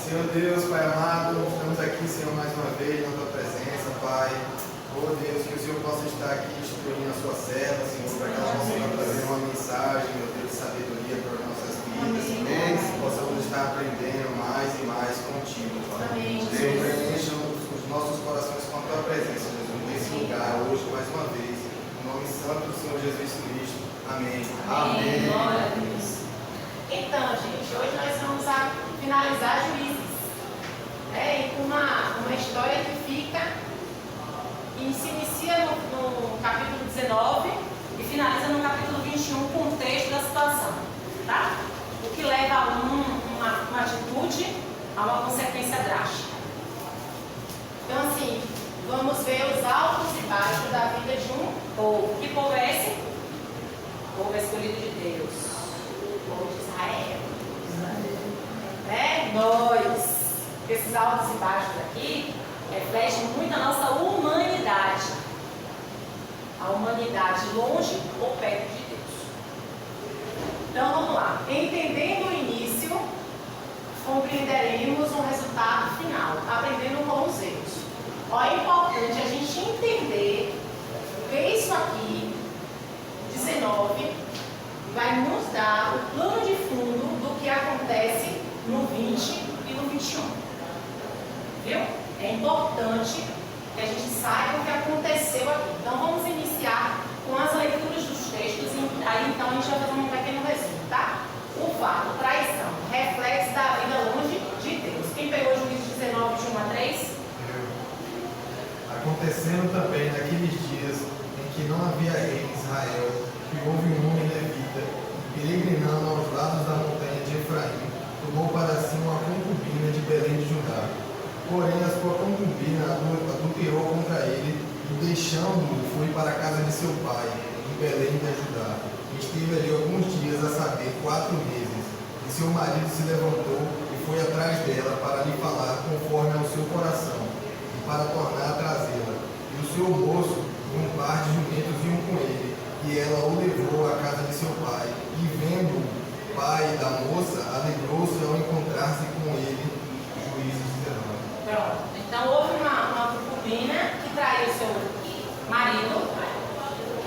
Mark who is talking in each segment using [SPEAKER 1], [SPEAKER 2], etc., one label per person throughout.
[SPEAKER 1] Senhor Deus, Pai amado, estamos aqui, Senhor, mais uma vez na Tua presença, Pai. Oh Deus, que o Senhor possa estar aqui instruindo a Sua serva, Senhor, para que ela possa trazer uma mensagem, meu Deus, de sabedoria para as nossas vidas, Deus, que possamos estar aprendendo mais e mais contigo, Pai. Deus, preencha os nossos corações com a Tua presença, Jesus, nesse lugar, hoje, mais uma vez, no nome santo do Senhor Jesus Cristo. Amém. Amém.
[SPEAKER 2] Glória a Deus. Então, gente, hoje nós vamos finalizar Juízes. E com uma história que fica e se inicia no capítulo 19 e finaliza no capítulo 21, o contexto da situação. Tá? O que leva a uma atitude a uma consequência drástica. Então, assim, vamos ver os altos e baixos da vida de um povo. Que povo é esse? O povo escolhido de Deus. O povo de Israel. Nós. Esses altos e baixos aqui refletem muito a nossa humanidade. A humanidade longe ou perto de Deus. Então vamos lá. Entendendo o início, compreenderemos o resultado final, aprendendo com os erros. É importante a gente entender que isso aqui, 19, vai nos dar o plano de fundo do que acontece no 20 e no 21. Viu? É importante que a gente saiba o que aconteceu aqui. Então vamos iniciar com as leituras dos textos e aí então a gente vai fazer um pequeno resumo, tá? O fato, traição, reflexo da vida longe de Deus. Quem pegou Juízes 19, de 1 a 3?
[SPEAKER 1] Acontecendo também naqueles dias em que não havia rei em Israel, que houve um homem levita, peregrinando aos lados da montanha de Efraim, tomou para si uma concubina de Belém de Judá. Porém, a sua concubina adulterou contra ele e, deixando-o, foi para a casa de seu pai, em Belém de Judá. Esteve ali alguns dias, a saber, 4 meses. E seu marido se levantou e foi atrás dela para lhe falar conforme ao seu coração, e para tornar a trazê-la. E o seu moço e um par de jumentos iam com ele, e ela o levou à casa de seu pai. E vendo o pai da moça, alegrou-se ao encontrar-se com ele. Juízes 19.
[SPEAKER 2] Pronto. Então houve uma concubina que traiu seu marido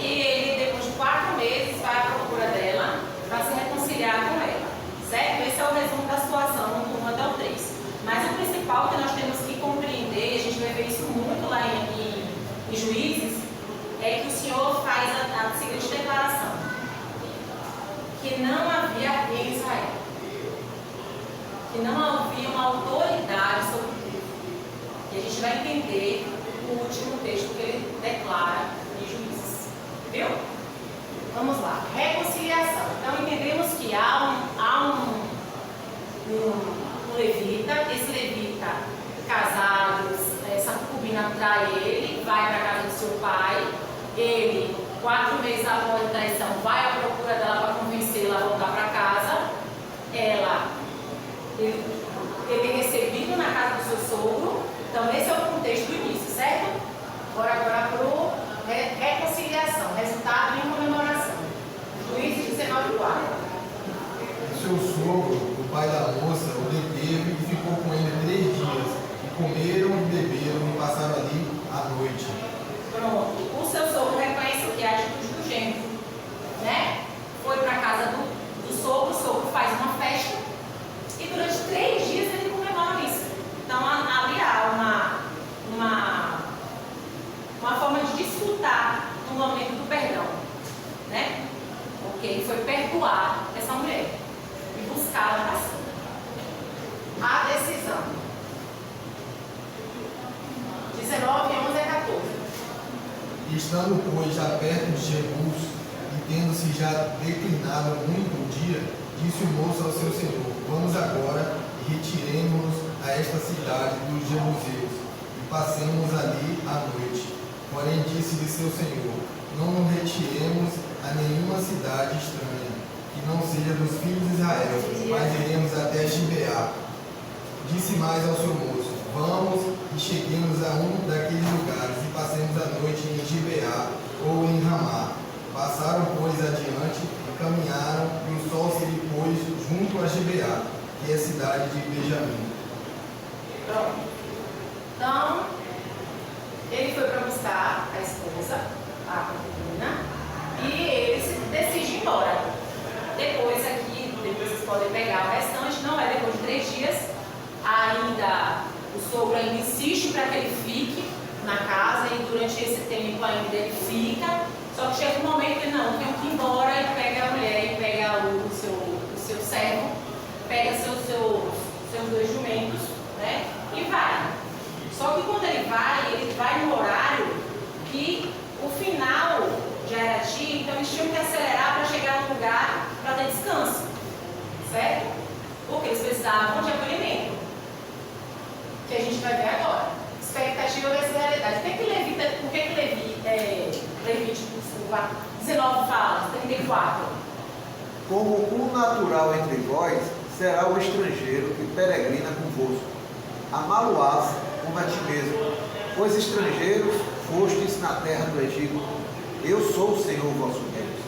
[SPEAKER 2] e ele, depois de 4 meses, vai à procura dela para se reconciliar com ela. Certo? Esse é o resumo da situação, do 1 até o 3. Mas o principal que nós temos que compreender, e a gente vai ver isso muito lá em Juízes, é que o Senhor faz a seguinte declaração: que não havia rei em Israel, que não havia uma autoridade sobre o povo. E a gente vai entender o último texto que ele declara em Juízes. Viu? Vamos lá. Reconciliação. Então entendemos que há um levita, esse levita casado, essa concubina trai ele, vai para a casa do seu pai, ele, 4 meses após a traição, vai à procura dela para convencê-la a voltar para casa, ele é recebido na casa do seu sogro. Então esse é o contexto do início, certo? Agora para reconciliação, resultado em comemoração. Juízes 19:4.
[SPEAKER 1] O seu sogro, o pai da moça, o deteve e ficou com ele 3 dias. E comeram e beberam e passaram ali a noite.
[SPEAKER 2] Pronto. O seu sogro reconhece o que é a atitude do genro, né? Foi para a casa do sogro, o sogro faz uma festa e durante 3 dias ele comemora isso. Então ali há uma forma de desfrutar do momento do perdão, né? Porque ele foi perdoar essa mulher e buscá-la para cima. A decisão. 19, 11 a 14.
[SPEAKER 1] E estando, pois, já perto de Jebus, e tendo-se já declinado muito o dia, disse o moço ao seu senhor: vamos agora e retiremo-nos a esta cidade dos Jebuseus, e passemos ali a noite. Porém disse-lhe seu senhor: não nos retiremos a nenhuma cidade estranha, que não seja dos filhos de Israel, mas iremos até Gibeá. Disse mais ao seu moço: vamos e cheguemos a um daqueles lugares e passemos a noite em Gibeá ou em Ramá. Passaram, pois, adiante e caminharam, e o sol se lhe pôs junto a Gibeá, que é a cidade de Benjamim.
[SPEAKER 2] Pronto. Então, ele foi para buscar a esposa, a concubina, e ele decide ir embora. Depois vocês podem pegar o restante, não é depois de 3 dias, ainda o sogro ainda insiste para que ele fique na casa e durante esse tempo ainda ele fica, só que chega um momento que não, tem que ir embora e pega a mulher e pega o seu servo, pega seus 2 jumentos, né, e vai. Só que quando ele vai no horário que o final já era dia, então eles tinham que acelerar para chegar no lugar para ter descanso, certo? Porque eles precisavam de acolhimento, que a gente vai ver agora. Expectativa versus realidade. Por que Levítico 19 fala, 34?
[SPEAKER 3] Como o natural entre vós será o estrangeiro que peregrina convosco. Amá-lo-ás como a ti mesmo, pois estrangeiros fostes na terra do Egito. Eu sou o Senhor vosso Deus.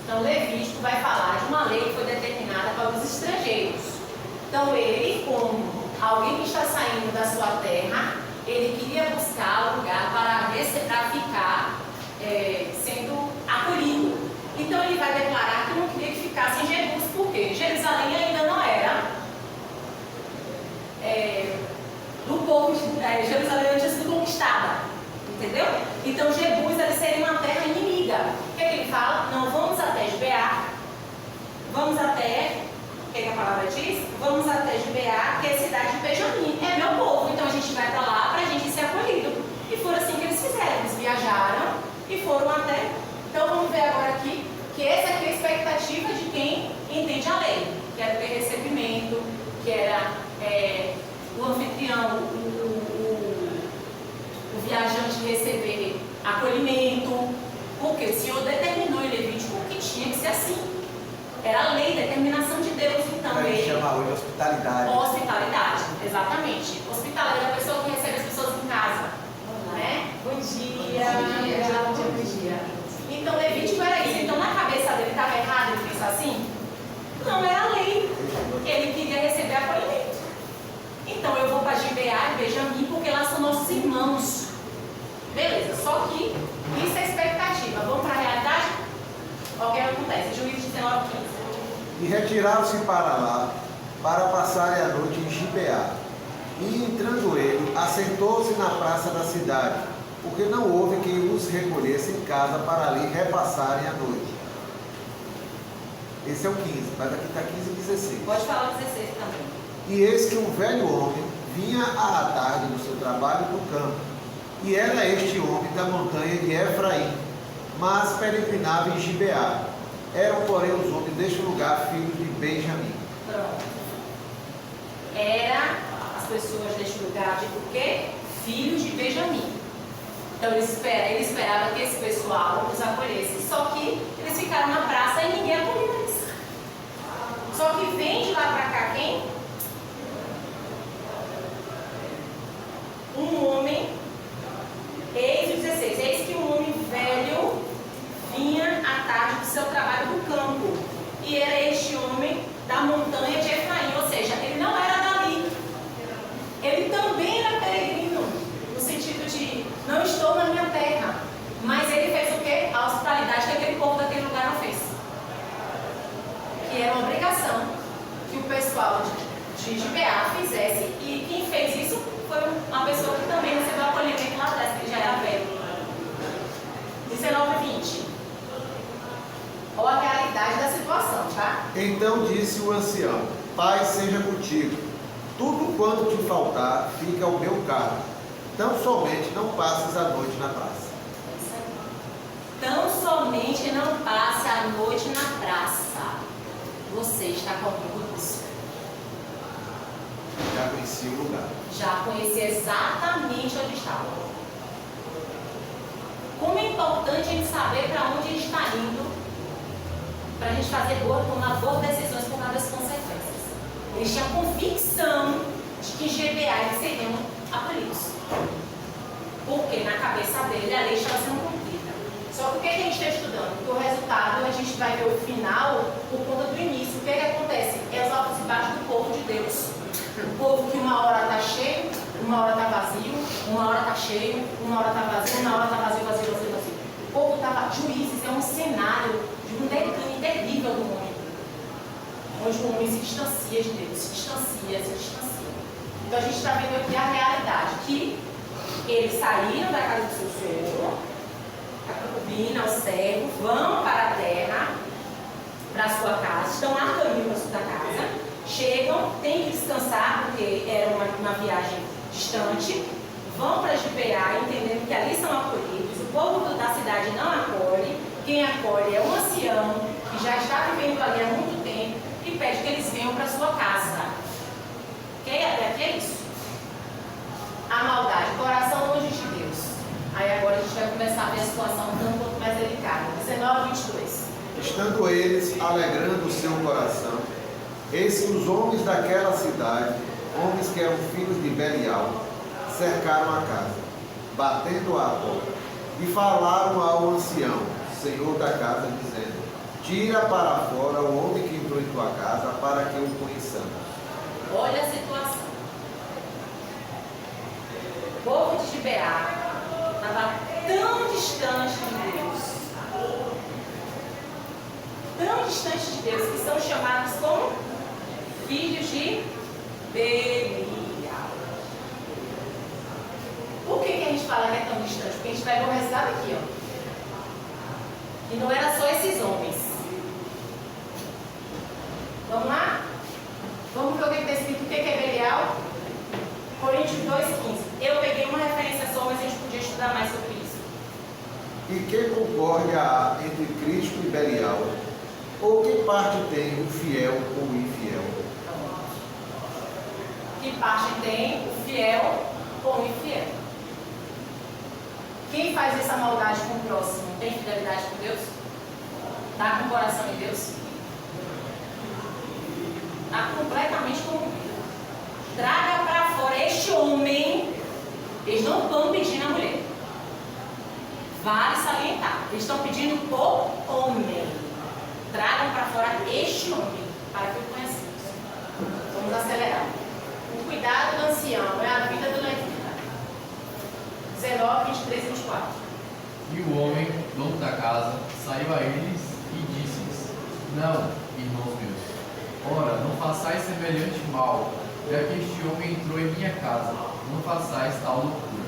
[SPEAKER 2] Então, Levítico vai falar de uma lei que foi determinada para os estrangeiros. Então, ele, como alguém que está saindo da sua terra, ele queria buscar um lugar para ficar sendo acolhido. Então, ele vai declarar que não queria que ficasse em Jebus, porque Jerusalém ainda não era do povo, Jerusalém não tinha sido conquistada, entendeu? Então, Jebus seria uma terra inimiga. O que ele fala? Não, vamos até Gibeá, vamos até, o que a palavra diz? Vamos até Gibeá, que é a cidade de Benjamim, é meu povo, então a gente vai para lá para a gente ser acolhido. E foi assim que eles fizeram, eles viajaram e foram até. Então vamos ver agora aqui, que essa aqui é a expectativa de quem entende a lei, que era ter recebimento, que era o anfitrião, o viajante receber acolhimento, porque o Senhor determinou em Levítico que tinha que ser assim. Era a lei, determinação de Deus, então
[SPEAKER 3] a gente chama hoje de hospitalidade.
[SPEAKER 2] Hospitalidade, exatamente. Hospitalidade é a pessoa que recebe as pessoas em casa. Né? Bom dia. Bom dia. Então Levítico era isso. Então na cabeça dele estava errado ele pensar assim? Não, era a lei. Ele queria receber acolhimento. Então eu vou para Gibeá e Benjamim porque lá são nossos irmãos. Beleza, só que isso é expectativa. Vamos para a realidade? O que acontece? Juízes 19, 15.
[SPEAKER 3] E retiraram-se para lá, para passarem a noite em Gibeá. E entrando ele, assentou-se na praça da cidade, porque não houve quem os recolhesse em casa para ali repassarem a noite. Esse é o 15, mas aqui está 15 e 16.
[SPEAKER 2] Pode falar 16 também.
[SPEAKER 3] E eis que um velho homem vinha à tarde do seu trabalho no campo, e era este homem da montanha de Efraim, mas peregrinava em Gibeá. Eram, porém, os homens deste lugar filhos de Benjamim.
[SPEAKER 2] Pronto. Era as pessoas deste lugar de quê? Filhos de Benjamim. Então ele esperava que esse pessoal os acolhesse. Só que eles ficaram na praça e ninguém acolheu eles. Só que vem de lá para cá quem? Um homem, eis o 16, eis que um homem velho vinha à tarde do seu trabalho do campo. E era este homem da montanha de Efraim, ou seja, ele não era dali. Ele também era peregrino, no sentido de não estou na minha terra. Mas ele fez o quê? A hospitalidade que aquele povo daquele lugar não fez. Que era uma obrigação que o pessoal de Gibeá fizesse. E quem fez isso foi uma pessoa que também recebeu acolhimento lá atrás, que ele já era velho. 19 e 20. Olha a realidade da situação, tá?
[SPEAKER 3] Então disse o ancião: Pai seja contigo. Tudo quanto te faltar, fica ao meu cargo. Tão somente não passes a noite na praça.
[SPEAKER 2] Tão somente não passe a noite na praça. Você está comigo nisso.
[SPEAKER 3] Já conheci o lugar.
[SPEAKER 2] Já conheci exatamente onde estava. Como é importante a gente saber para onde a gente está indo, para a gente tomar boas decisões por causa das consequências. Eles tinham convicção de que em Gibeá eles seriam acolhidos. Porque na cabeça dele a lei estava sendo cumprida. Só que o que a gente está estudando? Porque o resultado a gente vai ver o final por conta do início. O que acontece? É os altos e baixos do povo de Deus. O povo que uma hora está cheio, uma hora está vazio, uma hora está cheio, uma hora está vazio, uma hora está vazio, vazio, vazio, vazio. O povo estava, Juízes é um cenário de um declínio terrível do homem. Onde o homem se distancia de Deus, se distancia. Então a gente está vendo aqui a realidade, que eles saíram da casa do seu senhor, a concubina, o servo, vão para a terra, para a sua casa, estão a caminho para a sua casa, chegam, têm que descansar, porque era uma viagem distante, vão para Gibeá, entendendo que ali são acolhidos, o povo da cidade não acolhe, quem acolhe é um ancião, que já está vivendo ali há muito tempo, e pede que eles venham para a sua casa. Que é isso? A maldade, coração longe de Deus. Aí agora a gente vai começar a ver a situação um pouco mais delicada. 19, 22.
[SPEAKER 3] Estando eles alegrando o seu coração, eis que os homens daquela cidade, homens que eram filhos de Belial, cercaram a casa, batendo à porta, e falaram ao ancião, senhor da casa, dizendo: tira para fora o homem que entrou em tua casa, para que o conheçamos.
[SPEAKER 2] Olha a situação. O povo de Gibeá estava tão distante de Deus, tão distante de Deus, que são chamados como filhos de Belial. Por que a gente fala que é tão distante? Porque a gente pega o resultado aqui, ó. E não era só esses homens. Vamos lá? Vamos ver o que está escrito. O que é Belial? Coríntios 2,15. Eu peguei uma referência só, mas a gente podia estudar mais sobre isso.
[SPEAKER 3] E que concórdia há entre Cristo e Belial? Ou que parte tem o fiel ou o infiel?
[SPEAKER 2] Que parte tem o fiel ou o infiel? Quem faz essa maldade com o próximo tem fidelidade com Deus? Está com o coração em Deus? Está completamente corrompido. Traga para fora este homem. Eles não estão pedindo a mulher. Vale salientar. Eles estão pedindo o homem. Tragam para fora este homem, para que o conheçamos. Vamos acelerar. O cuidado do ancião é a vida do levita. 19, 23 e 24.
[SPEAKER 4] E o homem, dono da casa, saiu a eles e disse-lhes: não, irmãos meus, ora, não façais semelhante mal, já que este homem entrou em minha casa, não façais tal loucura.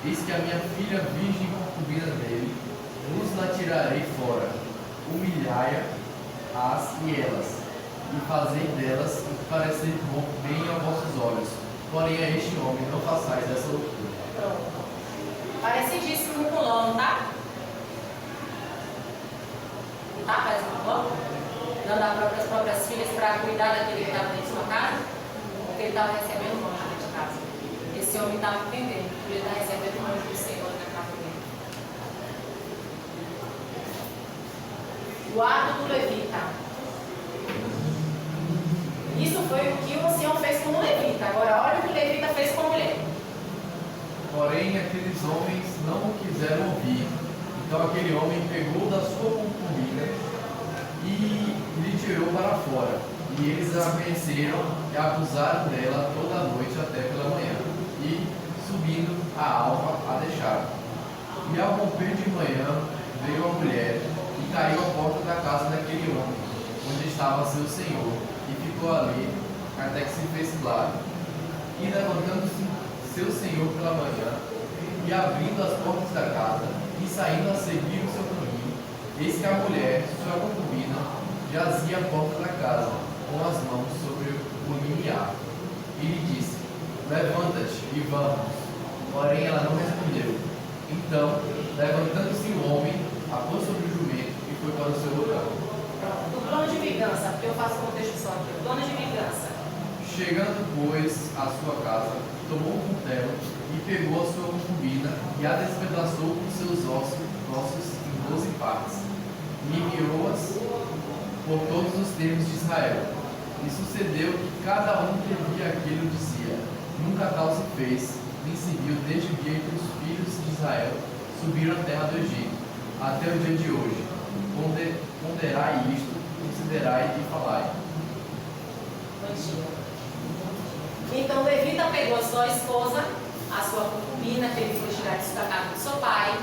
[SPEAKER 4] Eis que a minha filha virgem concubina dele, vos la tirarei fora, humilhai-as e elas, e fazei delas o que parecer bom bem aos vossos olhos. Porém a este homem não façais essa loucura.
[SPEAKER 2] Pronto. Parecidíssimo com Ló, tá? Não tá? Parece com Ló? Dando as próprias filhas para cuidar daquele que estava dentro de sua casa? Porque ele estava recebendo um anjo dentro de casa. Esse homem estava entendendo que ele está recebendo um anjo do Senhor na casa dele. O ato do levita. Isso foi o que o ancião fez com o levita. Agora olha o que o levita fez com a mulher.
[SPEAKER 4] Porém, aqueles homens não o quiseram ouvir. Então aquele homem pegou da sua concubina e lhe tirou para fora. E eles a conheceram e abusaram dela toda a noite até pela manhã. E, subindo a alva, a deixaram. E ao romper de manhã, veio a mulher e caiu à porta da casa daquele homem, onde estava seu senhor, e ficou ali até que se fez claro. E levantando-se seu senhor pela manhã, e abrindo as portas da casa, e saindo a seguir o seu caminho, eis que a mulher, sua concubina, jazia à porta da casa, com as mãos sobre o limiar. E lhe disse: levanta-te e vamos. Porém ela não respondeu. Então, levantando-se o homem, a pôs sobre o jumento e foi para o seu lugar.
[SPEAKER 2] O plano de vingança, porque eu faço contexto só aqui. O plano de vingança.
[SPEAKER 4] Chegando, pois, à sua casa, tomou um cutelo e pegou a sua concubina e a despedaçou com seus ossos em 12 partes, e enviou-as por todos os termos de Israel. E sucedeu que cada um que via aquilo dizia: nunca tal se fez, nem se viu desde o dia que os filhos de Israel subiram à terra do Egito, até o dia de hoje. Ponderai isto, considerai e falai.
[SPEAKER 2] Mentira. Então Levita pegou a sua esposa, a sua concubina, que ele foi tirar da casa do seu pai,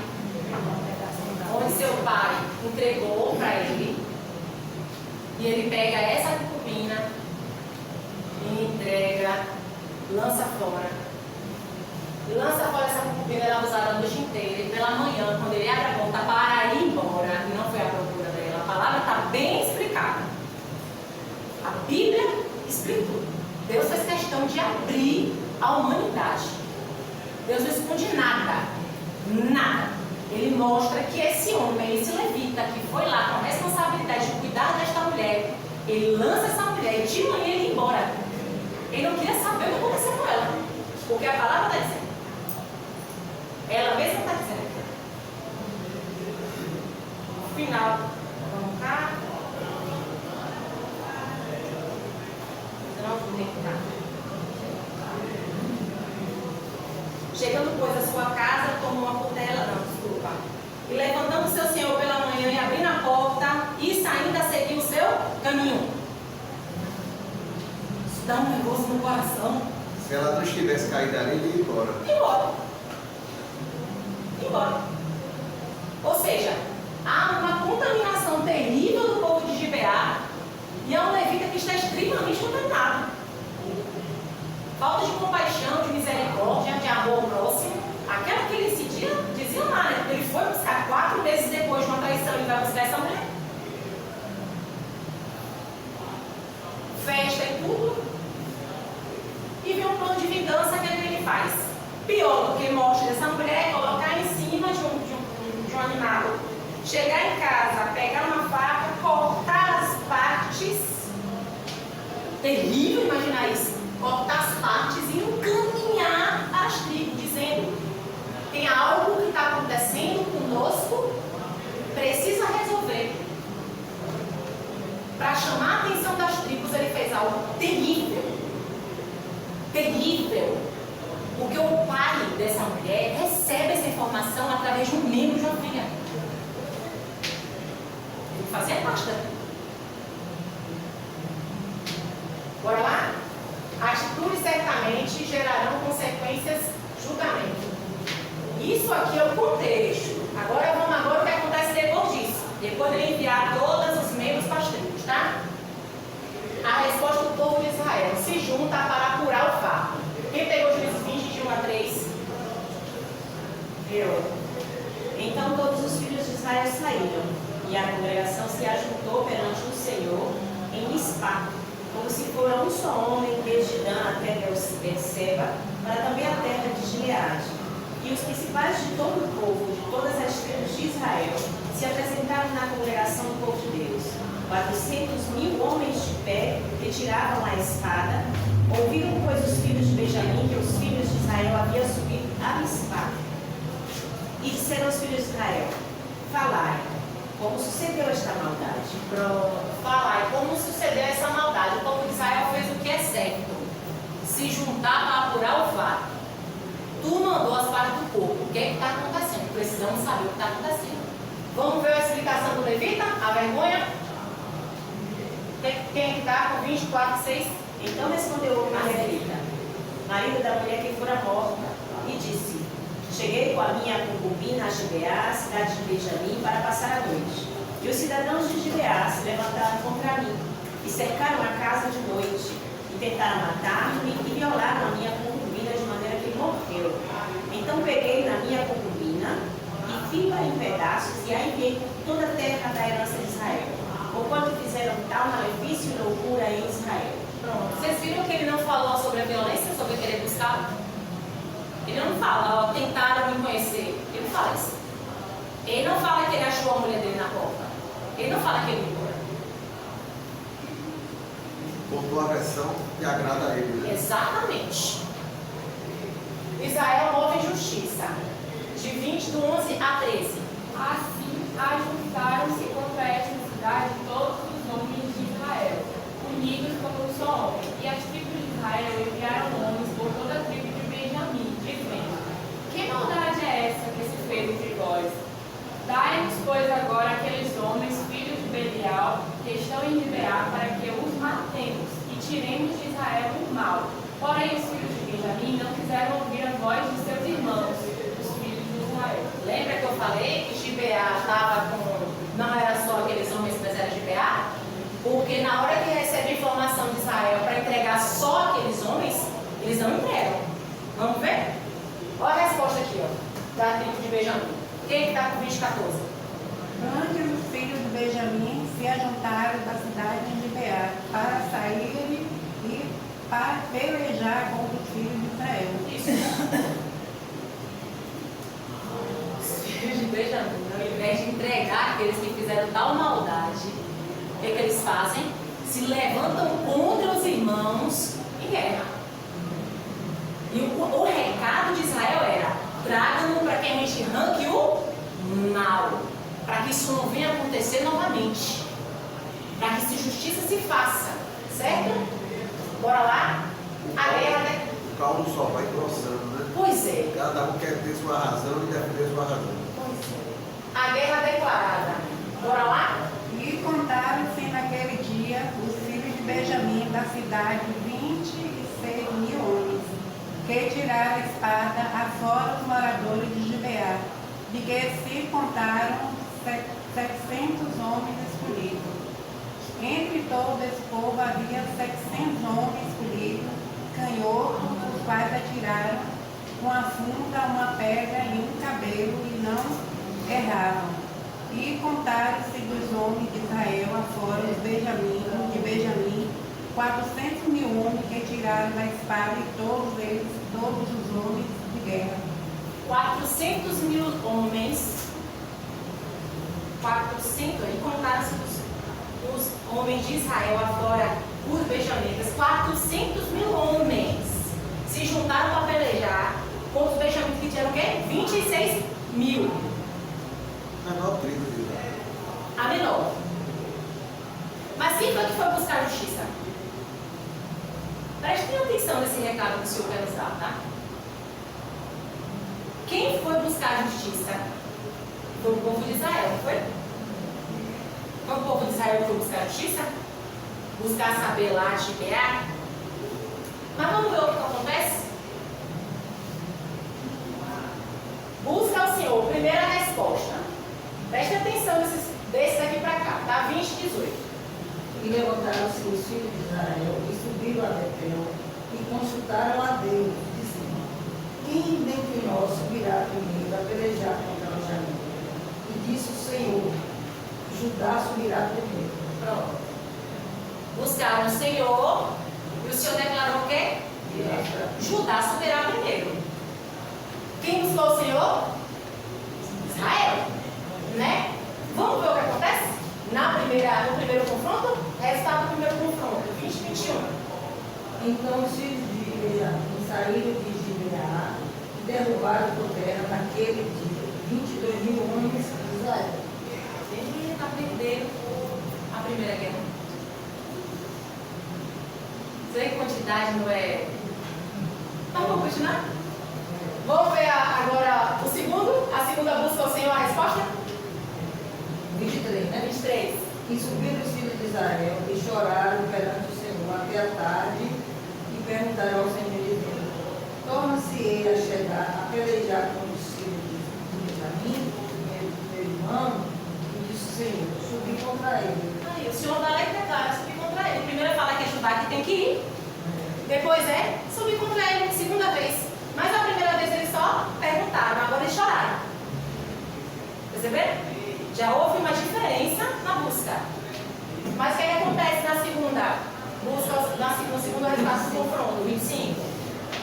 [SPEAKER 2] onde seu pai entregou para ele, e ele pega essa concubina e entrega, lança fora. E lança fora essa concubina, ela usada a noite inteira, e pela manhã, quando ele abre a porta para ir embora, e não foi à procura dela, a palavra está bem explicada. A Bíblia explicou. Deus fez questão de abrir a humanidade. Deus não esconde nada. Nada. Ele mostra que esse homem, esse levita, que foi lá com a responsabilidade de cuidar desta mulher, ele lança essa mulher e de manhã ele ia embora. Ele não queria saber o que aconteceu com ela. Porque a palavra está dizendo. Ela mesma está dizendo. No final, vamos cá. Chegando, pois, à sua casa, tomou uma cutela, não, desculpa. E levantando seu senhor pela manhã e abrindo a porta, e saindo a seguir o seu caminho. Isso dá um negócio no coração.
[SPEAKER 3] Se ela não estivesse caído ali, ele ia embora.
[SPEAKER 2] Embora. Embora. Ou seja, há uma contaminação terrível do povo de Gibeá, e é um levita que está extremamente contaminado. Falta de compaixão, de misericórdia, de amor ao próximo. Aquela que ele dizia lá, né? Ele foi buscar 4 meses depois de uma traição, ele vai buscar essa mulher. Festa e tudo. E vem um plano de vingança que ele faz. Pior do que morte dessa mulher é colocar em cima de um animal. Chegar em casa, pegar uma faca, cortar as partes. Terrível imaginar isso. Cortar as partes e encaminhar as tribos, dizendo: tem algo que está acontecendo conosco, precisa resolver. Para chamar a atenção das tribos, ele fez algo terrível. Terrível. Porque o pai dessa mulher recebe essa informação através de um membro de uma filha. Ele fazia parte da vida. Bora lá? Atitudes certamente gerarão consequências, julgamento. Isso aqui é o contexto. Agora vamos o que acontece depois disso. Depois de ele enviar todos os membros para as tribos, tá? A resposta do povo de Israel se junta para apurar o fato. Quem pegou Juízes 20, de 1 a 3?
[SPEAKER 5] Eu. Então todos os filhos de Israel saíram, e a congregação se ajuntou perante o Senhor em Mispá, como se fora um só homem, desde Dan até Berseba, para também a terra de Gileade. E os principais de todo o povo, de todas as tribos de Israel, se apresentaram na congregação do povo de Deus. 400.000 homens de pé retiravam a espada. Ouviram, pois, os filhos de Benjamim que os filhos de Israel haviam subido a Mispá. E disseram aos filhos de Israel: falai, como sucedeu esta maldade?
[SPEAKER 2] Pronto. Falai, como sucedeu essa maldade? O povo de Israel fez o que é certo. Se juntar para apurar o fato. Tu mandou as partes do corpo. O que é que está acontecendo? Precisamos saber o que está acontecendo. Vamos ver a explicação do Levita? A vergonha? Quem está com 24, 6?
[SPEAKER 5] Então respondeu o homem levita, marido da mulher que fora morta, e disse: cheguei com a minha concubina a Gibeá, cidade de Benjamim, para passar a noite. E os cidadãos de Gibeá se levantaram contra mim, e cercaram a casa de noite, e tentaram matar-me, e violaram a minha concubina de maneira que morreu. Então peguei na minha concubina, e fui-a em pedaços, e a enviei por toda a terra da herança de Israel, porquanto fizeram tal malefício e loucura em Israel.
[SPEAKER 2] Pronto. Vocês viram que ele não falou sobre a violência, sobre querer buscar? Ele não fala, ó, tentaram me conhecer. Ele não fala isso. Ele não fala que ele achou a mulher dele na porta. Ele não fala que ele embora.
[SPEAKER 3] Botou a versão que agrada a ele. Né?
[SPEAKER 2] Exatamente. Israel move justiça. De 20, do 11 a 13.
[SPEAKER 6] Assim, ajuntaram-se contra esta cidade todos os homens de Israel, unidos como um só homem. E as tribos de Israel enviaram homens por toda a tribo de Benjamim, dizendo: que maldade é essa que se fez entre vós? Dai-nos, pois, agora aqueles homens, filhos de Belial, que estão em Gibeá, para que os matemos e tiremos de Israel o mal. Porém, os filhos de Benjamim não quiseram ouvir a voz de seus irmãos, os filhos de Israel.
[SPEAKER 2] Lembra que eu falei que Gibeá estava com... Não era só aqueles homens, mas era Gibeá? Porque na hora que recebe informação de Israel para entregar só aqueles homens, eles não entregam. Vamos ver? Olha a resposta aqui, ó, da tribo de Benjamim. Quem está com 20, 14?
[SPEAKER 7] Antes os filhos de Benjamim se ajuntaram da cidade de Gibeá para saírem e para pelejar contra os filhos de Israel.
[SPEAKER 2] Isso. Os filhos de Benjamim, ao invés de entregar aqueles que fizeram tal maldade, o que eles fazem? Se levantam contra os irmãos em guerra. E o recado de Israel era: tragam-no para que a gente arranque o mal, para que isso não venha acontecer novamente, para que essa justiça se faça, certo? Bora lá? A guerra, né?
[SPEAKER 3] O caldo só vai engrossando, né?
[SPEAKER 2] Pois é.
[SPEAKER 3] Cada um quer ter sua razão e defender sua razão.
[SPEAKER 2] Pois é. A guerra declarada. Bora lá?
[SPEAKER 7] E contaram-se naquele dia os filhos de Benjamim da cidade 26.000 homens, que tiraram a espada afora os moradores de Gibeá, de que se contaram 700 homens escolhidos. Entre todo esse povo havia 700 homens escolhidos, canhotos, os quais atiraram com a funda uma pedra e um cabelo e não erravam. E contaram-se dos homens de Israel afora os de Benjamim, 400.000 homens que tiraram da espada, e todos eles, todos os homens de guerra.
[SPEAKER 2] 400.000 homens. 400, e contaram-se os homens de Israel afora os benjamitas. 400.000 homens se juntaram para pelejar contra os benjamitas, que tinham o quê? 26.000.
[SPEAKER 3] Menor tribo de Israel.
[SPEAKER 2] A menor. Mas quem foi que foi buscar justiça? Prestem atenção nesse recado que o Senhor quer nos dar, tá? Quem foi buscar justiça? Foi o povo de Israel, não foi? Foi o povo de Israel que foi buscar justiça? Buscar saber lá de Gibeá? Mas vamos ver o que acontece? Busca o Senhor. Primeira resposta. Preste atenção desse daqui para cá, tá? 20, 18.
[SPEAKER 8] E levantaram-se os filhos de Israel e subiram a Betel e consultaram a Deus, dizendo: quem dentre nós subirá primeiro a pelejar contra Benjamim? E disse o Senhor: Judá subirá primeiro.
[SPEAKER 2] Pronto. Buscaram o Senhor e o Senhor declarou o quê? Judá subirá primeiro. Quem buscou o Senhor? Israel. Né? Vamos ver o que acontece? No primeiro confronto? Resultado do primeiro confronto, 20, 21.
[SPEAKER 8] Então os filhos de Benjamim saíram de Gibeá e derrubaram por terra naquele dia 22.000 homens de Israel.
[SPEAKER 2] Eita, perderam a primeira guerra. Sei que quantidade não é. Então vamos continuar? Vamos ver agora a segunda busca ao Senhor, a resposta?
[SPEAKER 8] 23, né?
[SPEAKER 2] 23.
[SPEAKER 8] E subiram os filhos de Israel e choraram perante o Senhor até a tarde e perguntaram ao Senhor, dizendo: torna-se ele a chegar a pelejar com os filhos de Benjamim, meu irmão? E disse o Senhor: subi contra ele.
[SPEAKER 2] Aí o Senhor dá lá e declara subir contra ele. Primeiro fala que é Judá que tem que ir. Depois subir contra ele, segunda vez. Mas a primeira vez eles só perguntaram, agora eles choraram. Perceberam? Já houve uma diferença na busca. Mas o que acontece na segunda busca, no segundo resultado do confronto, 25?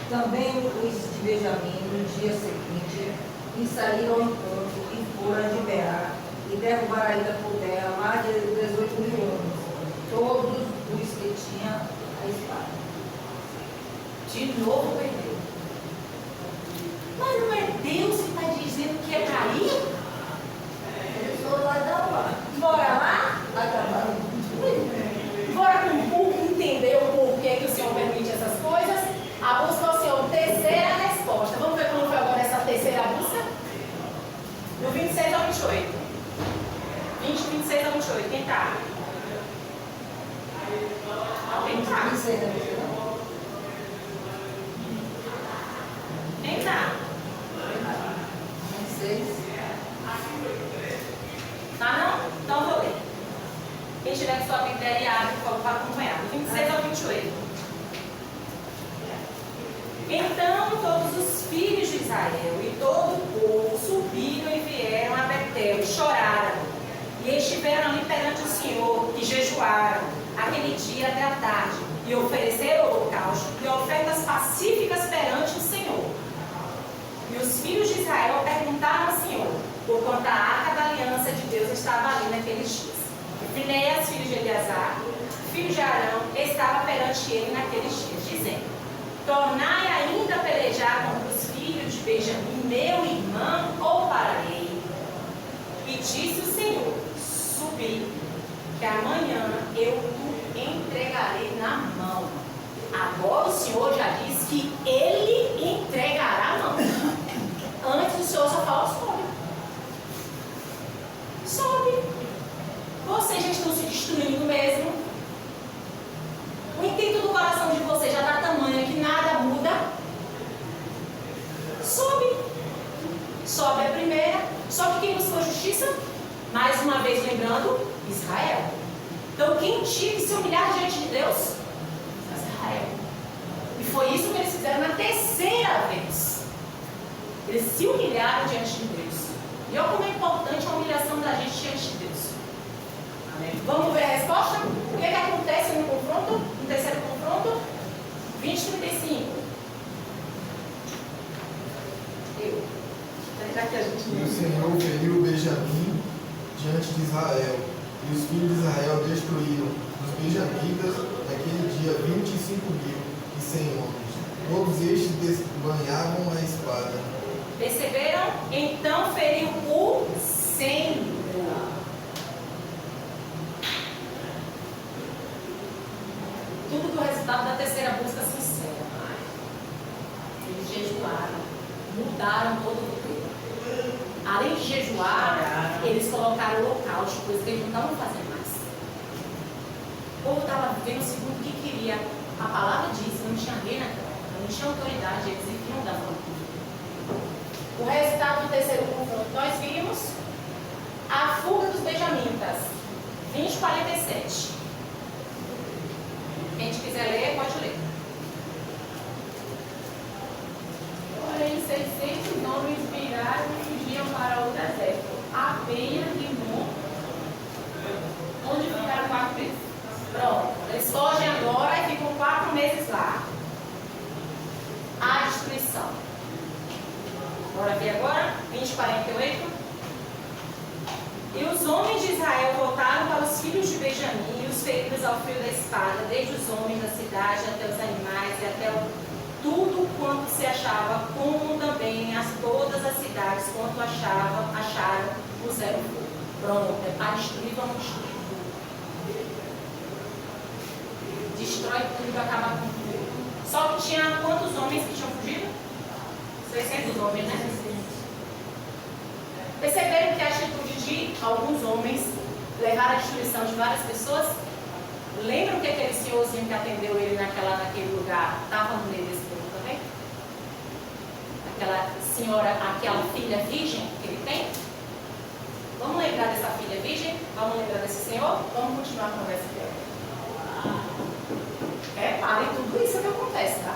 [SPEAKER 8] Também os de Benjamim, no dia seguinte, e saíram ao encontro e foram a Gibeá e derrubaram ainda por terra mais de 18.000 homens, todos os que tinham a espada.
[SPEAKER 2] De novo perdeu. Mas não é Deus que está dizendo que é para ir?
[SPEAKER 8] Eles foram lá dar lá.
[SPEAKER 2] Bora lá?
[SPEAKER 8] Acabaram.
[SPEAKER 2] Bora com um pouco entender o porquê que o Senhor permite essas coisas. A busca ao Senhor, terceira resposta. Vamos ver como foi agora essa terceira busca? Do 26 ao 28. 20, 26 ao 28. Quem tá? Alguém tá? Então todos os filhos de Israel e todo o povo subiram e vieram a Betel e choraram. E estiveram ali perante o Senhor e jejuaram aquele dia até a tarde e ofereceram holocausto e ofertas pacíficas perante o Senhor. E os filhos de Israel perguntaram ao Senhor, porquanto a arca da aliança de Deus estava ali naqueles dias. E Finéias, filho de Eleazar, filho de Arão, estava perante ele naqueles dias, dizendo: tornai ainda a pelejar contra os filhos de Benjamim, meu irmão, ou pararei? E disse o Senhor: subi, que amanhã eu o entregarei na mão. Agora o Senhor já disse que ele entregará a mão. Antes o Senhor só falou: sobe. Sobe. Vocês já estão se destruindo mesmo. O intento do coração de vocês já está tamanho que nada muda. Sobe. Sobe a primeira. Só que quem buscou justiça? Mais uma vez lembrando, Israel. Então quem tinha que se humilhar diante de Deus? Israel. E foi isso que eles fizeram na terceira vez. Eles se humilharam diante de Deus. E olha como é importante a humilhação da gente diante de Deus. Amém. Vamos ver a resposta? O que é que acontece no confronto? No terceiro confronto? 20:35.
[SPEAKER 1] E o Senhor feriu Benjamim diante de Israel, e os filhos de Israel destruíram os benjamitas naquele dia 25.100 homens. Todos estes banhavam a espada.
[SPEAKER 2] Perceberam? Então feriu o Senhor. Tudo do resultado da terceira busca sincera. Eles jejuaram, mudaram todo o tempo. Além de jejuar, eles colocaram holocausto, coisa que eles não estavam fazendo mais. O povo estava vivendo segundo o que queria. A palavra diz, não tinha rei naquela época, não tinha autoridade, eles viviam da forma. O resultado do terceiro confronto, nós vimos a fuga dos benjamitas, 20:47. Quem quiser ler, pode ler.
[SPEAKER 6] Porém, 600 homens viraram e fugiam para o deserto, a beira de Mon, onde ficaram 4 meses.
[SPEAKER 2] Pronto, eles fogem agora e ficam 4 meses lá. A destruição. Bora ver agora, 20:48. E os homens de Israel voltaram para os filhos de Benjamim e os feridos ao fio da espada, desde os homens da cidade até os animais e até tudo quanto se achava, como também todas as cidades quanto acharam, puseram fogo. Pronto, é para destruir, vamos destruir tudo. Destrói tudo, acaba com tudo. Só que tinha quantos homens que tinham fugido? 600 homens, né? Perceberam que a atitude de alguns homens levaram à destruição de várias pessoas? Lembram que aquele senhorzinho que atendeu ele naquele lugar estava no meio desse povo também? Aquela senhora, aquela filha virgem que ele tem? Vamos lembrar dessa filha virgem? Vamos lembrar desse senhor? Vamos continuar a conversa aqui. Reparem tudo isso que acontece, tá?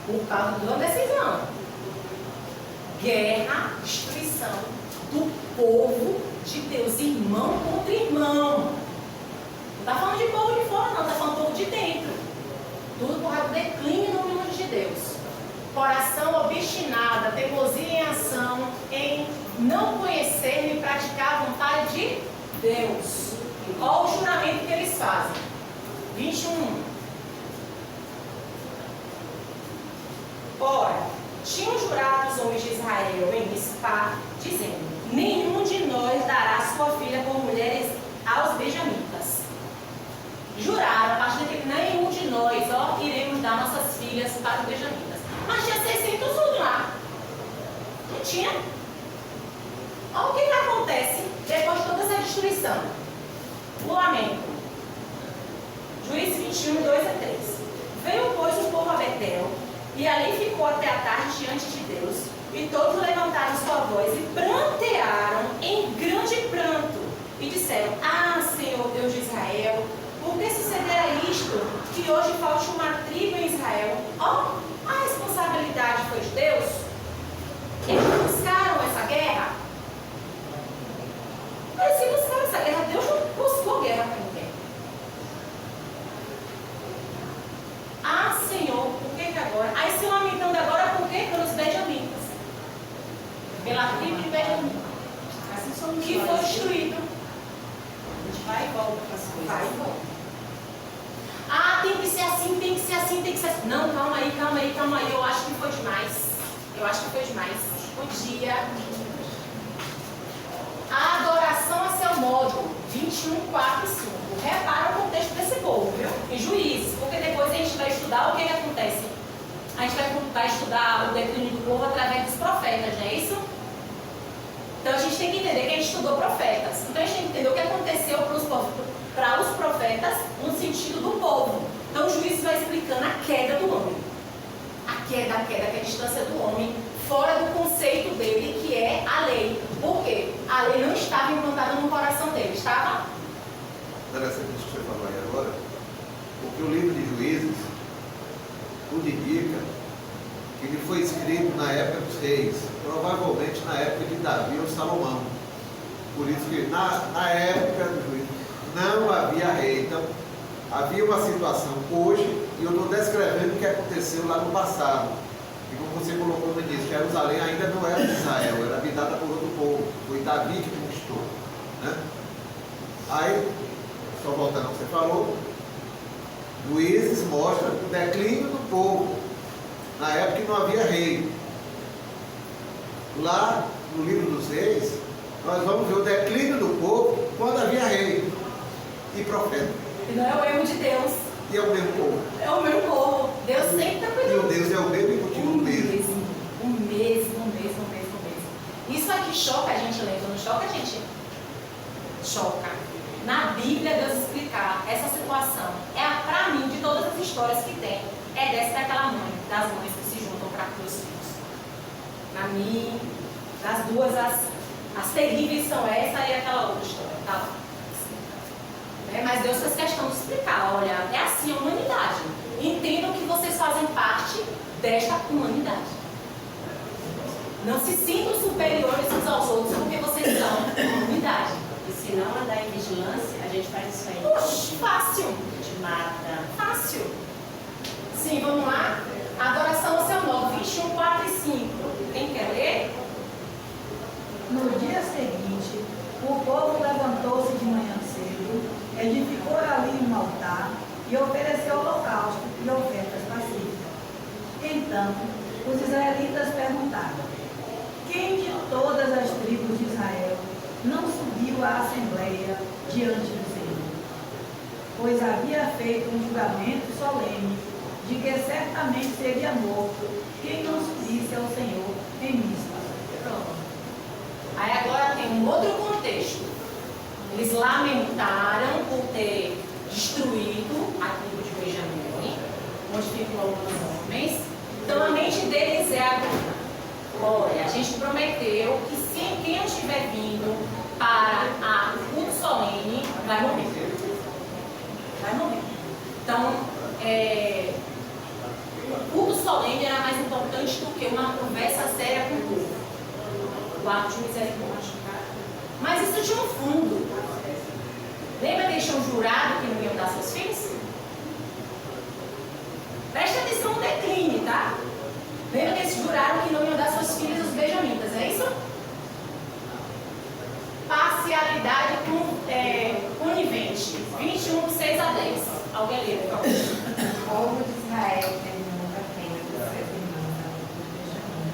[SPEAKER 2] Por causa de uma decisão. Guerra, destruição do povo de Deus, irmão contra irmão. Não está falando de povo de fora, não, está falando de povo de dentro. Tudo por causa do declínio no nome de Deus. Coração obstinado, teimosia em ação, em não conhecer nem praticar a vontade de Deus. Olha o juramento que eles fazem. 21. Ora, tinham jurado os homens de Israel em Mispá, dizendo: nenhum de nós dará sua filha como mulheres aos benjamitas. Juraram, a partir daquele, nenhum de nós, iremos dar nossas filhas para os benjamitas. Mas tinha 600 homens lá. Não tinha. Olha o que acontece depois de toda essa destruição. O lamento. Juízes 21, 2 a 3. Veio, pois, o povo a Betel, e ali ficou até a tarde diante de Deus. E todos levantaram sua voz e prantearam em grande pranto. E disseram: ah, Senhor Deus de Israel, por que se suceder isto, que hoje falte uma tribo em Israel, ó, a responsabilidade foi de Deus? Eles buscaram essa guerra? Eles se buscaram essa guerra, Deus não buscou guerra com ninguém. Ah, Senhor, por que agora? Aí se lamentando agora, por quê? Pelos benjamitas. Pela tribo de Benjamim.
[SPEAKER 5] Assim somos
[SPEAKER 2] Que
[SPEAKER 5] nós.
[SPEAKER 2] foi destruído.
[SPEAKER 5] A gente vai e volta para as coisas.
[SPEAKER 2] Vai e volta. Ah, tem que ser assim, tem que ser assim, tem que ser assim. Não, calma aí, calma aí, calma aí. Eu acho que foi demais. Eu acho que foi demais. Podia. A adoração a seu modo. 21, 4 e 5. Repara o contexto desse povo, viu? Em Juízes. Porque depois a gente vai estudar o que acontece. A gente vai estudar o declínio do povo através dos profetas, não é isso? Então a gente tem que entender que a gente estudou profetas. Então a gente tem que entender o que aconteceu para os profetas no sentido do povo. Então o juiz vai explicando a queda do homem. A queda, que é a distância do homem, fora do conceito dele, que é a lei. Por quê? A lei não estava implantada no coração dele, estava?
[SPEAKER 3] Interessante isso que você falou aí agora, porque o livro de Juízes tudo indica que ele foi escrito na época dos reis, provavelmente na época de Davi ou Salomão. Por isso que na época do juízo não havia rei. Então, havia uma situação hoje, e eu estou descrevendo o que aconteceu lá no passado. E como você colocou no início, Jerusalém ainda não era de Israel, era habitada por outro povo. Foi Davi que conquistou. Né? Aí, só voltando ao que você falou, Juízes mostra o declínio do povo, na época que não havia rei. Lá no livro dos reis, nós vamos ver o declínio do povo quando havia rei e profeta.
[SPEAKER 2] E não é o erro de Deus.
[SPEAKER 3] E é o mesmo povo.
[SPEAKER 2] É o meu povo. Deus sempre está
[SPEAKER 3] E
[SPEAKER 2] cuidando.
[SPEAKER 3] o Deus é o mesmo e continua o mesmo.
[SPEAKER 2] O mesmo. Isso aqui choca a gente lendo, não choca a gente? Choca. Na Bíblia, Deus explicar essa situação. Pra mim, de todas as histórias que tem, é dessa daquela mãe, das mães que se juntam para criar os filhos. Na minha, das duas, as terríveis são essa e aquela outra história. Tá lá. Mas Deus fez questão de explicar, olha, é assim a humanidade. Entendam que vocês fazem parte desta humanidade. Não se sintam superiores uns aos outros porque vocês são humanidade.
[SPEAKER 5] E se não andar em vigilância, a gente faz isso aí.
[SPEAKER 2] Oxe, fácil.
[SPEAKER 5] A gente mata.
[SPEAKER 2] Fácil. Sim, vamos lá. Adoração ao seu modo, 21, 4 e 5. Quem quer ler?
[SPEAKER 8] No dia seguinte, o povo levantou-se de manhã cedo, edificou ali um altar e ofereceu holocausto e ofertas pacíficas. Então, os israelitas perguntaram: quem de todas as tribos de Israel não subiu à assembleia diante do Senhor? Pois havia feito um julgamento solene de que certamente seria morto quem não subisse ao Senhor em Mispa.
[SPEAKER 2] Pronto. Aí agora tem um outro contexto. Eles lamentaram por ter destruído a tribo de Benjamim, onde ficam alguns homens. Então a mente deles é agora: olha, a gente prometeu que se quem estiver vindo para a culto solene vai morrer. Vai morrer. Então, o culto solene era mais importante do que uma conversa séria com o povo. O ato de misericórdia. Mas isso tinha um fundo. Lembra que eles tinham jurado que não iam dar seus filhos? Presta atenção no declínio, tá? Lembra que eles juraram que não iam dar seus filhos aos benjamitas, é isso? Parcialidade conivente. 21, 6 a 10. Alguém lê, por favor.
[SPEAKER 7] O povo de Israel terminou a pena dos seus irmãos da luta de Benjamim.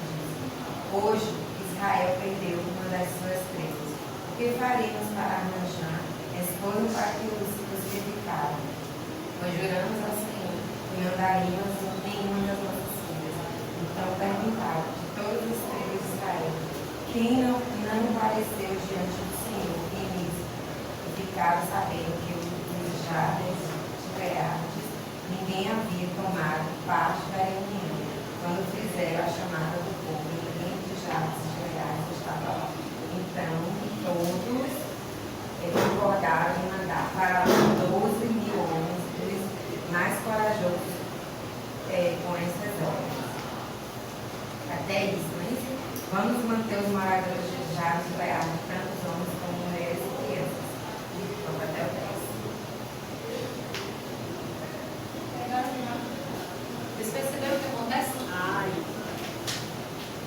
[SPEAKER 7] Hoje, Israel perdeu uma das suas presas. O que faremos para arranjar esposa para que os crucificaram? Pois juramos ao Senhor que não daríamos nenhuma das nossas filhas. Então perguntaram de todos os tribos de Israel: quem não apareceu diante do Senhor em Mispa? E ficaram sabendo que os jardins de Beates ninguém havia tomado parte da reunião. Quando fizeram a chamada do povo, ninguém dos jardins de Beates estava lá. Então todos concordaram em mandar para 12 mil homens
[SPEAKER 9] mais corajosos com essas ordens. Até isso, mas vamos manter os moradores de Jabes, tanto os homens como mulheres e crianças. Vamos até o 10.
[SPEAKER 2] Vocês perceberam o que acontece?
[SPEAKER 5] Ai,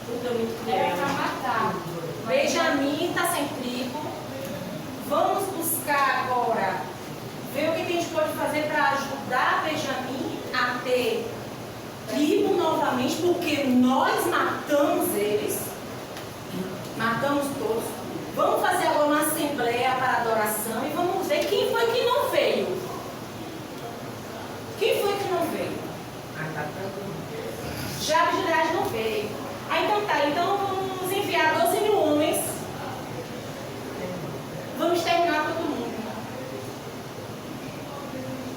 [SPEAKER 5] tudo é muito
[SPEAKER 6] Era
[SPEAKER 5] cruel.
[SPEAKER 6] para matar.
[SPEAKER 2] Benjamim está sem trigo. Vamos buscar agora, ver o que a gente pode fazer para ajudar Benjamim a ter tribo novamente, porque nós matamos eles. Matamos todos. Vamos fazer agora uma assembleia para adoração e vamos ver quem foi que não veio. Quem foi que não veio? Jabes de Gileade não veio. Então tá, então vamos enviar 12.000 homens. Vamos exterminar todo mundo.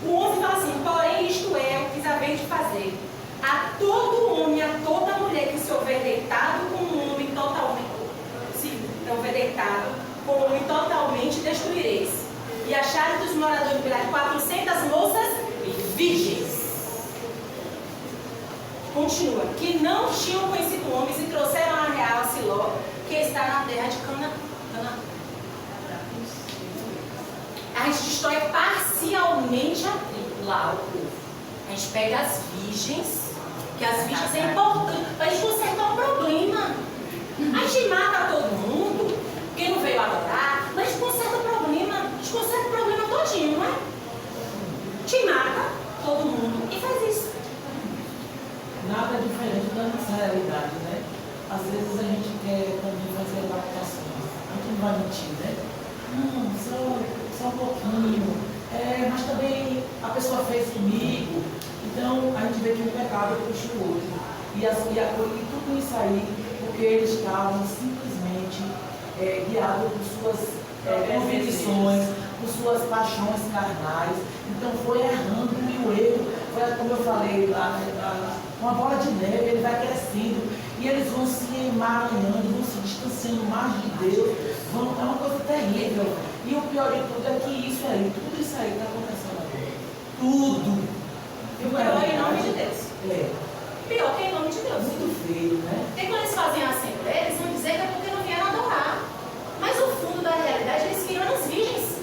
[SPEAKER 2] O 11 fala assim, porém isto é o que Isabel de fazer. A todo homem, a toda mulher que se houver deitado com um homem totalmente, se houver deitado com um homem totalmente, destruireis. E acharam dos moradores de Gileade 400 moças virgens. Continua, que não tinham conhecido homens e trouxeram a real a Siló, que está na terra de Canaã. A gente destrói parcialmente a tribo, lá o povo. A gente pega as virgens, que as virgens é importante, para a gente consertar o problema. A gente mata todo mundo, quem não veio adorar, mas a gente conserta o problema. A gente conserta o problema todinho, não é? A gente mata todo mundo e faz isso.
[SPEAKER 10] Nada diferente da nossa realidade, né? Às vezes a gente quer também fazer adaptações. A gente não vai mentir, né? Não, só um pouquinho. Mas também a pessoa fez comigo. Então a gente vê que um pecado puxa o outro. E tudo isso aí, porque eles estavam simplesmente guiados por suas convicções, por suas paixões carnais. Então foi errando e o erro foi, como eu falei lá, uma bola de neve, ele vai crescendo e eles vão se emaranhando, vão se distanciando mais de Deus, é uma coisa terrível. E o pior de tudo é que tudo isso aí está acontecendo agora. Tudo.
[SPEAKER 2] E o pior é em nome de Deus. Pior que é em nome de Deus.
[SPEAKER 10] Muito feio, né?
[SPEAKER 2] Porque quando eles fazem a assembleia, eles vão dizer que é porque não vieram adorar. Mas o fundo da realidade, eles viram as virgens.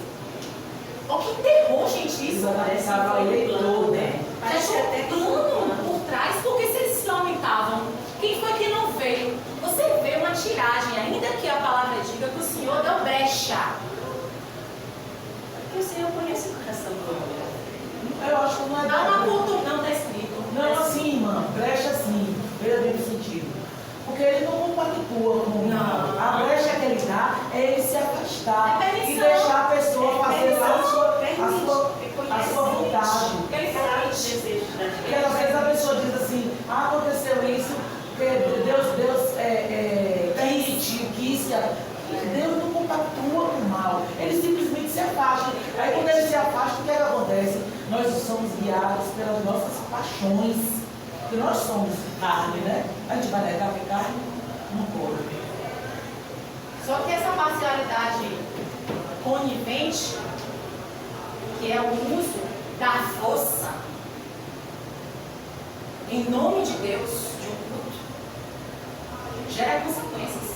[SPEAKER 2] Olha que terror, gente, isso.
[SPEAKER 5] Parece que foi um plano, né?
[SPEAKER 2] Parece até plano por trás, porque se eles se lamentavam, quem foi que não veio? Você vê uma tiragem, ainda que a palavra diga que o Senhor deu brecha.
[SPEAKER 5] Porque o Senhor conhece o coração do homem.
[SPEAKER 10] Eu acho que não é.
[SPEAKER 2] Dá uma cultura, não está escrito.
[SPEAKER 10] Não, assim, irmã, brecha assim, veja bem no sentido. Porque ele não compactua com o mal. A brecha que ele dá é ele se afastar e deixar a pessoa fazer a sua vontade. Porque às vezes a pessoa diz assim, aconteceu isso, porque Deus permitiu que isso. Deus não compactua com o mal, ele simplesmente se afasta. Aí quando ele se afasta, o que é que acontece? Nós somos guiados pelas nossas paixões. Porque nós somos carne, né? A gente vai negar que carne não pode.
[SPEAKER 2] Só que essa parcialidade conivente, que é o uso da força em nome de Deus, de um culto, gera consequências.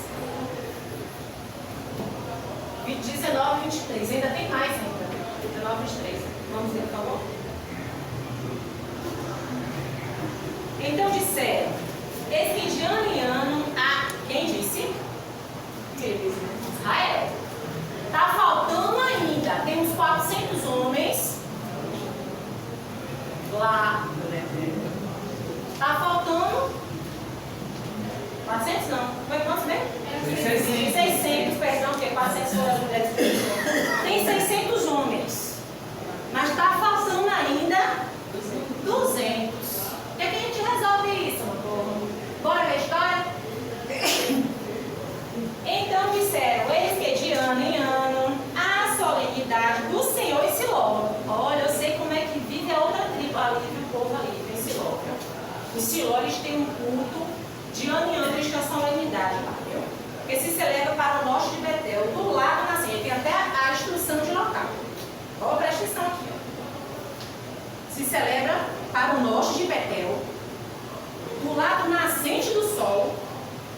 [SPEAKER 2] 19, 23, ainda tem mais ainda. 19, 23. Vamos ver, por favor. Então disseram, eis que de ano em ano, quem disse? Israel. Está faltando ainda, temos 400 homens lá. Está faltando 400 não, foi quantos mesmo? 600, perdão, porque 400 foram as mulheres. Tem 600 homens, mas está faltando ainda 200. O que é que a gente resolve isso, meu povo? Bora ver a história? Então disseram, eis que de ano em ano, a solenidade do Senhor em Siló. Olha, eu sei como é que vive a outra tribo ali, o povo ali, em Siló. Em Siló eles têm um culto, de ano em ano eles têm a solenidade lá, viu? Porque se celebra para o norte de Betel, do lado nascente, tem até a instrução de local. Ó, presta atenção aqui, ó. se celebra para o norte de Betel, do lado nascente do sol,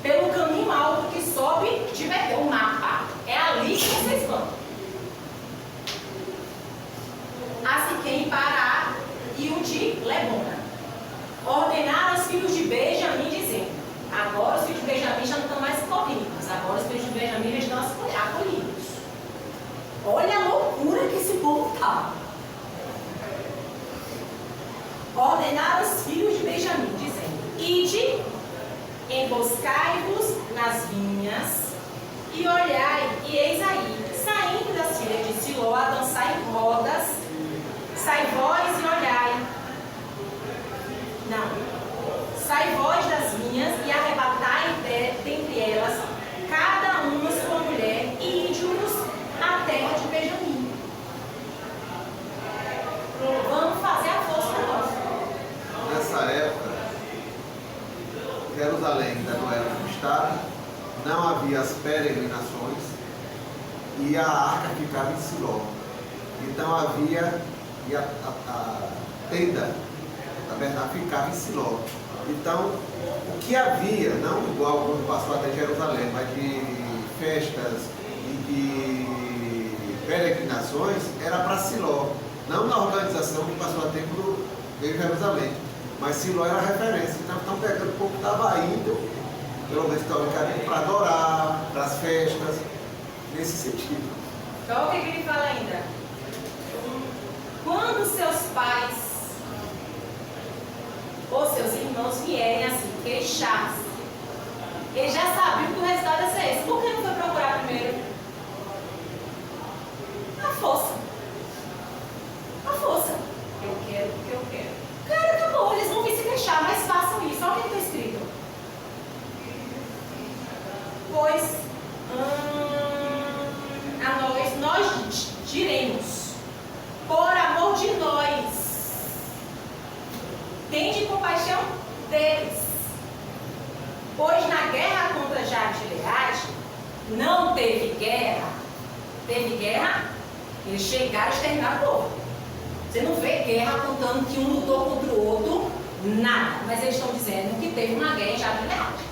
[SPEAKER 2] pelo caminho alto que sobe de Betel. O mapa é ali que vocês vão. A Siquém, Pará e o de Lebona. Ordenaram os filhos de Benjamim, dizendo: agora os filhos de Benjamim já não estão mais escolhidos, agora os filhos de Benjamim já estão acolhidos. Olha a loucura que esse povo está. Ordenaram os filhos de Benjamim, dizendo: ide, emboscai-vos nas vinhas, e olhai, e eis aí, saindo das filhas de Siló, a dançar em rodas, sai vós e olhai. Não. Sai vós das vinhas e arrebatai dentre elas cada uma sua mulher e ide-vos à terra de Benjamim. Vamos fazer a força da nossa.
[SPEAKER 3] Nessa época, Jerusalém ainda não era conquistada, não havia as peregrinações e a arca ficava em Siló. Então havia a tenda, na verdade, ficava em Siló. Então, o que havia, não igual quando passou até Jerusalém, mas de festas e de peregrinações, era para Siló. Não na organização que passou a tempo de Jerusalém, mas Siló era a referência. Então, estão pegando o povo que estava indo, pelo menos historicamente, para adorar, para as festas, nesse sentido.
[SPEAKER 2] Então, o que ele fala ainda? Quando seus pais ou seus irmãos vierem assim, queixar-se, ele já sabia que o resultado ia ser esse. Por que não foi procurar primeiro? A força. A força. Eu quero porque eu quero. Cara, acabou, eles vão vir se queixar, mas façam isso. Olha o que está escrito. Pois a nós diremos, por amor de nós, tende compaixão deles. Pois na guerra contra Jabes-Gileade não teve guerra. Teve guerra, eles chegaram e exterminaram o povo. Você não vê guerra contando que um lutou contra o outro, nada. Mas eles estão dizendo que teve uma guerra em Jabes-Gileade.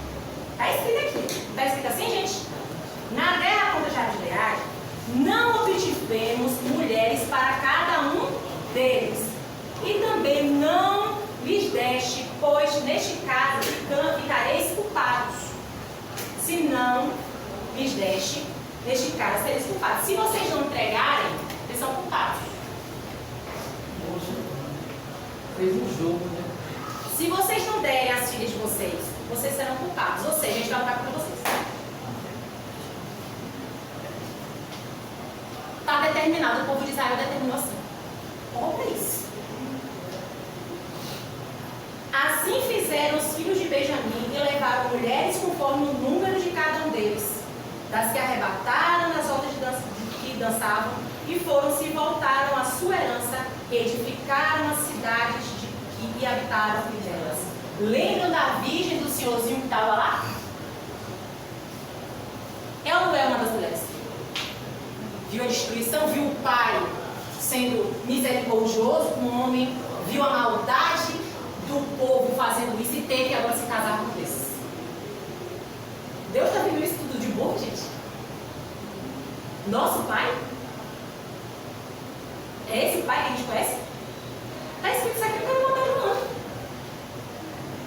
[SPEAKER 2] Está escrito aqui. Está escrito assim, gente? Na guerra contra Jabes-Gileade, não obtivemos mulheres para cada um deles. E também não lhes deste, pois neste caso ficareis culpados. Se não lhes deste, neste caso sereis culpados. Se vocês não entregarem, vocês são culpados.
[SPEAKER 4] Poxa, fez um jogo, né?
[SPEAKER 2] Se vocês não derem as filhas de vocês, vocês serão culpados. Ou seja, a gente vai lutar contra vocês. Está determinado, o povo de Israel determinou assim. Olha isso. Assim fizeram os filhos de Benjamim e levaram mulheres conforme o número de cada um deles, das que arrebataram nas rodas que dançavam, e foram-se e voltaram à sua herança, edificaram as cidades e habitaram nelas. Lembram da virgem do senhorzinho que estava lá? É ou não é uma das mulheres? Viu a destruição, viu o pai sendo misericordioso com o homem, viu a maldade do povo fazendo isso e teve que agora se casar com esses. Deus está vendo isso tudo de bom, gente? Nosso pai? É esse pai que a gente conhece? Está escrito isso aqui, não quero mandar não.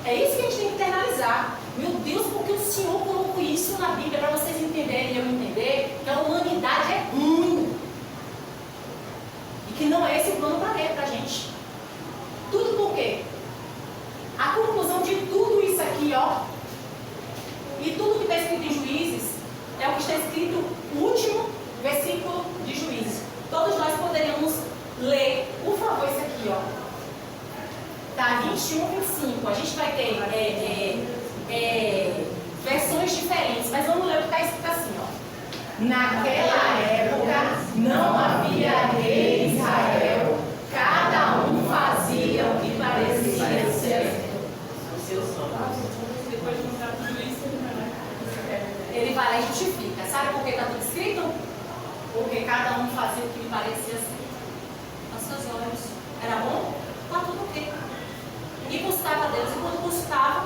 [SPEAKER 2] É isso que a gente tem que internalizar. Meu Deus, porque o Senhor colocou isso na Bíblia para vocês entenderem e eu entender que a humanidade é ruim. E que não é esse plano para a gente. Tudo por quê? A conclusão de tudo isso aqui, ó, e tudo que está escrito em Juízes, é o que está escrito no último versículo de Juízes. Todos nós poderíamos ler, por favor, isso aqui, ó. Tá, 21, 25. A gente vai ter versões diferentes, mas vamos ler o que está escrito assim, ó. Naquela época não havia rei em Israel, cada um fazia o que parecia ser o seu sonho.
[SPEAKER 6] Depois de mostrar tudo isso,
[SPEAKER 2] Ele vai lá e justifica. Sabe por que está tudo escrito? Porque cada um fazia o que lhe parecia ser. Aos seus olhos. Era bom? Está tudo ok. E buscava Deus, e quando buscava,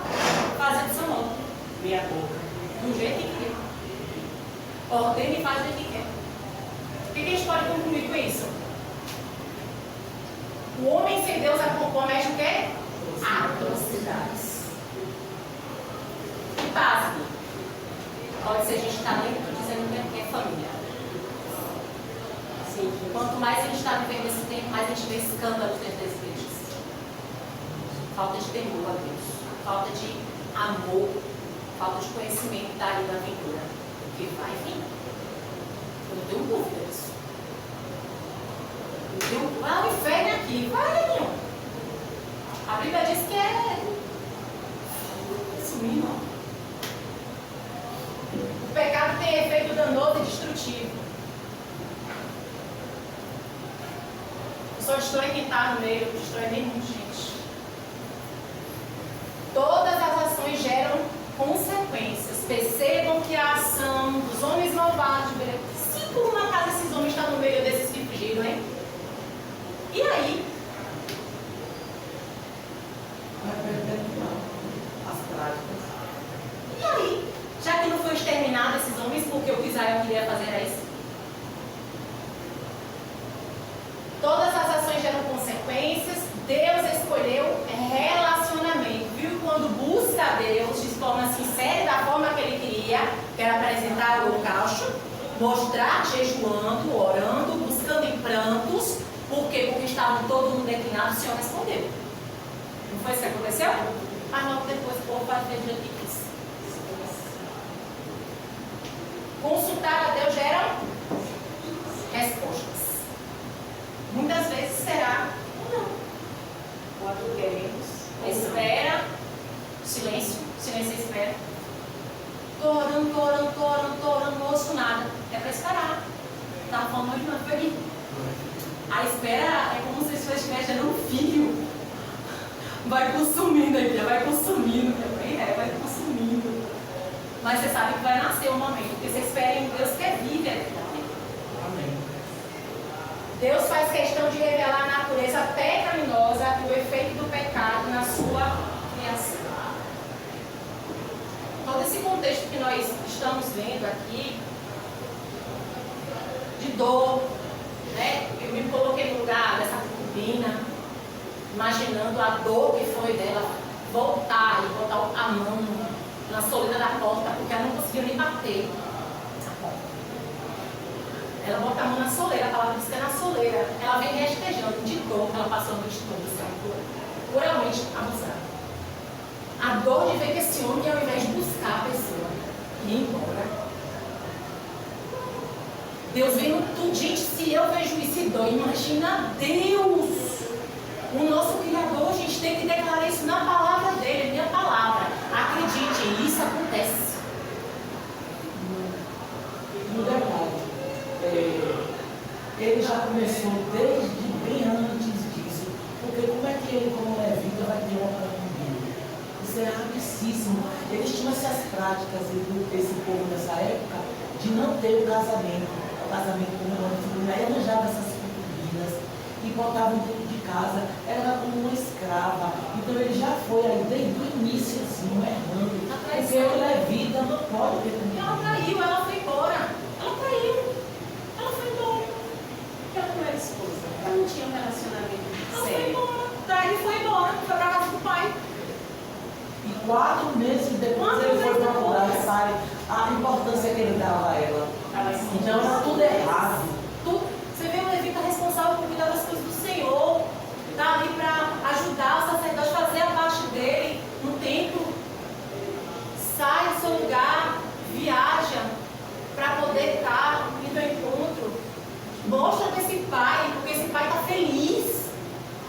[SPEAKER 2] fazia do seu modo.
[SPEAKER 5] Meia boca.
[SPEAKER 2] Do jeito que quer. Ordena e faz do jeito que quer. O que a gente pode concluir com isso? O homem sem Deus comete o quê? Atrocidades. E básico. Pode ser a gente está dentro dizendo que é família.
[SPEAKER 5] Sim.
[SPEAKER 2] Quanto mais a gente está vivendo esse tempo, mais a gente vê escândalos dentro das igrejas. Falta de temor a Deus. Falta de amor. Falta de conhecimento da vida da aventura. Porque vai vir. Eu não tenho dúvida disso. Ah, o inferno é aqui. Vai, menino. A Bíblia diz que é sumir, não. O pecado tem efeito danoso e destrutivo. Só destrói quem está no meio, destrói nem muito, gente. Todas as ações geram consequências. Percebam que a ação dos homens malvados, se por uma casa esses homens estão no meio desses que fugiram, hein? E aí?
[SPEAKER 10] Vai perpetuar as práticas.
[SPEAKER 2] E aí? Já que não foi exterminado esses homens, porque o que Israel queria fazer era isso? Todas as ações geram consequências. Deus escolheu relacionamento. Viu? Quando busca a Deus de forma sincera, da forma que Ele queria, que era apresentar o holocausto, mostrar jejuando, orando, buscando em prantos. Por quê? Porque estavam todo mundo declinado, o Senhor respondeu. Não foi isso que aconteceu? Mas logo depois o povo vai ter jeito que quis. Consultar a Deus gera respostas. Muitas vezes será ou não.
[SPEAKER 5] Quando queremos.
[SPEAKER 2] Espera, silêncio, silêncio e espera. Estou orando, não ouço nada. É para esperar. Está falando de uma coisa. A espera é como se você estivesse gerando um filho. Vai consumindo a Bíblia, vai consumindo também, vai consumindo. Mas você sabe que vai nascer um momento, porque você espera em Deus que é vive a vida.
[SPEAKER 10] Amém.
[SPEAKER 2] Deus faz questão de revelar a natureza pecaminosa e o efeito do pecado na sua criação. Todo esse contexto que nós estamos vendo aqui, de dor, né? Eu me coloquei no lugar dessa concubina, imaginando a dor que foi dela voltar e botar a mão na soleira da porta, porque ela não conseguiu nem bater a porta. Ela bota a mão na soleira, a palavra diz que é na soleira. Ela vem rastejando de dor que ela passou no estudo, puramente abusada. A dor de ver que esse homem, ao invés de buscar a pessoa, ia embora. Deus vendo tudo. Gente, se eu vejo isso e dói, imagina Deus, o nosso Criador. A gente tem que declarar isso na palavra dele, minha palavra. Acredite, isso acontece.
[SPEAKER 10] No detalhe, ele já começou desde bem antes disso, porque como é que ele, como levita, vai ter uma concubina? Isso é rapidíssimo. Eles tinham essas práticas, esse povo nessa época, de não ter o casamento como uma figura. Aí arranjava essas concubinas e botavam dentro de casa, era como uma escrava. Então ele já foi aí desde o início, assim, errando, porque o levita não pode ter concubina.
[SPEAKER 2] Ela traiu, ela foi embora. Ela traiu. Ela foi embora.
[SPEAKER 5] Porque ela não era esposa. Ela não tinha um relacionamento
[SPEAKER 2] Ela foi
[SPEAKER 5] sério.
[SPEAKER 2] embora. Traiu e foi embora. Foi pra casa do pai.
[SPEAKER 10] E 4 meses depois ele foi procurar, sabe, a importância que ele dava a ela. Então era tudo errado.
[SPEAKER 2] Você vê o levita responsável por cuidar das coisas do Senhor. Está ali para ajudar o sacerdote a fazer a parte dele no templo. Sai do seu lugar, viaja para poder estar indo ao encontro. Mostra para esse pai, porque esse pai está feliz.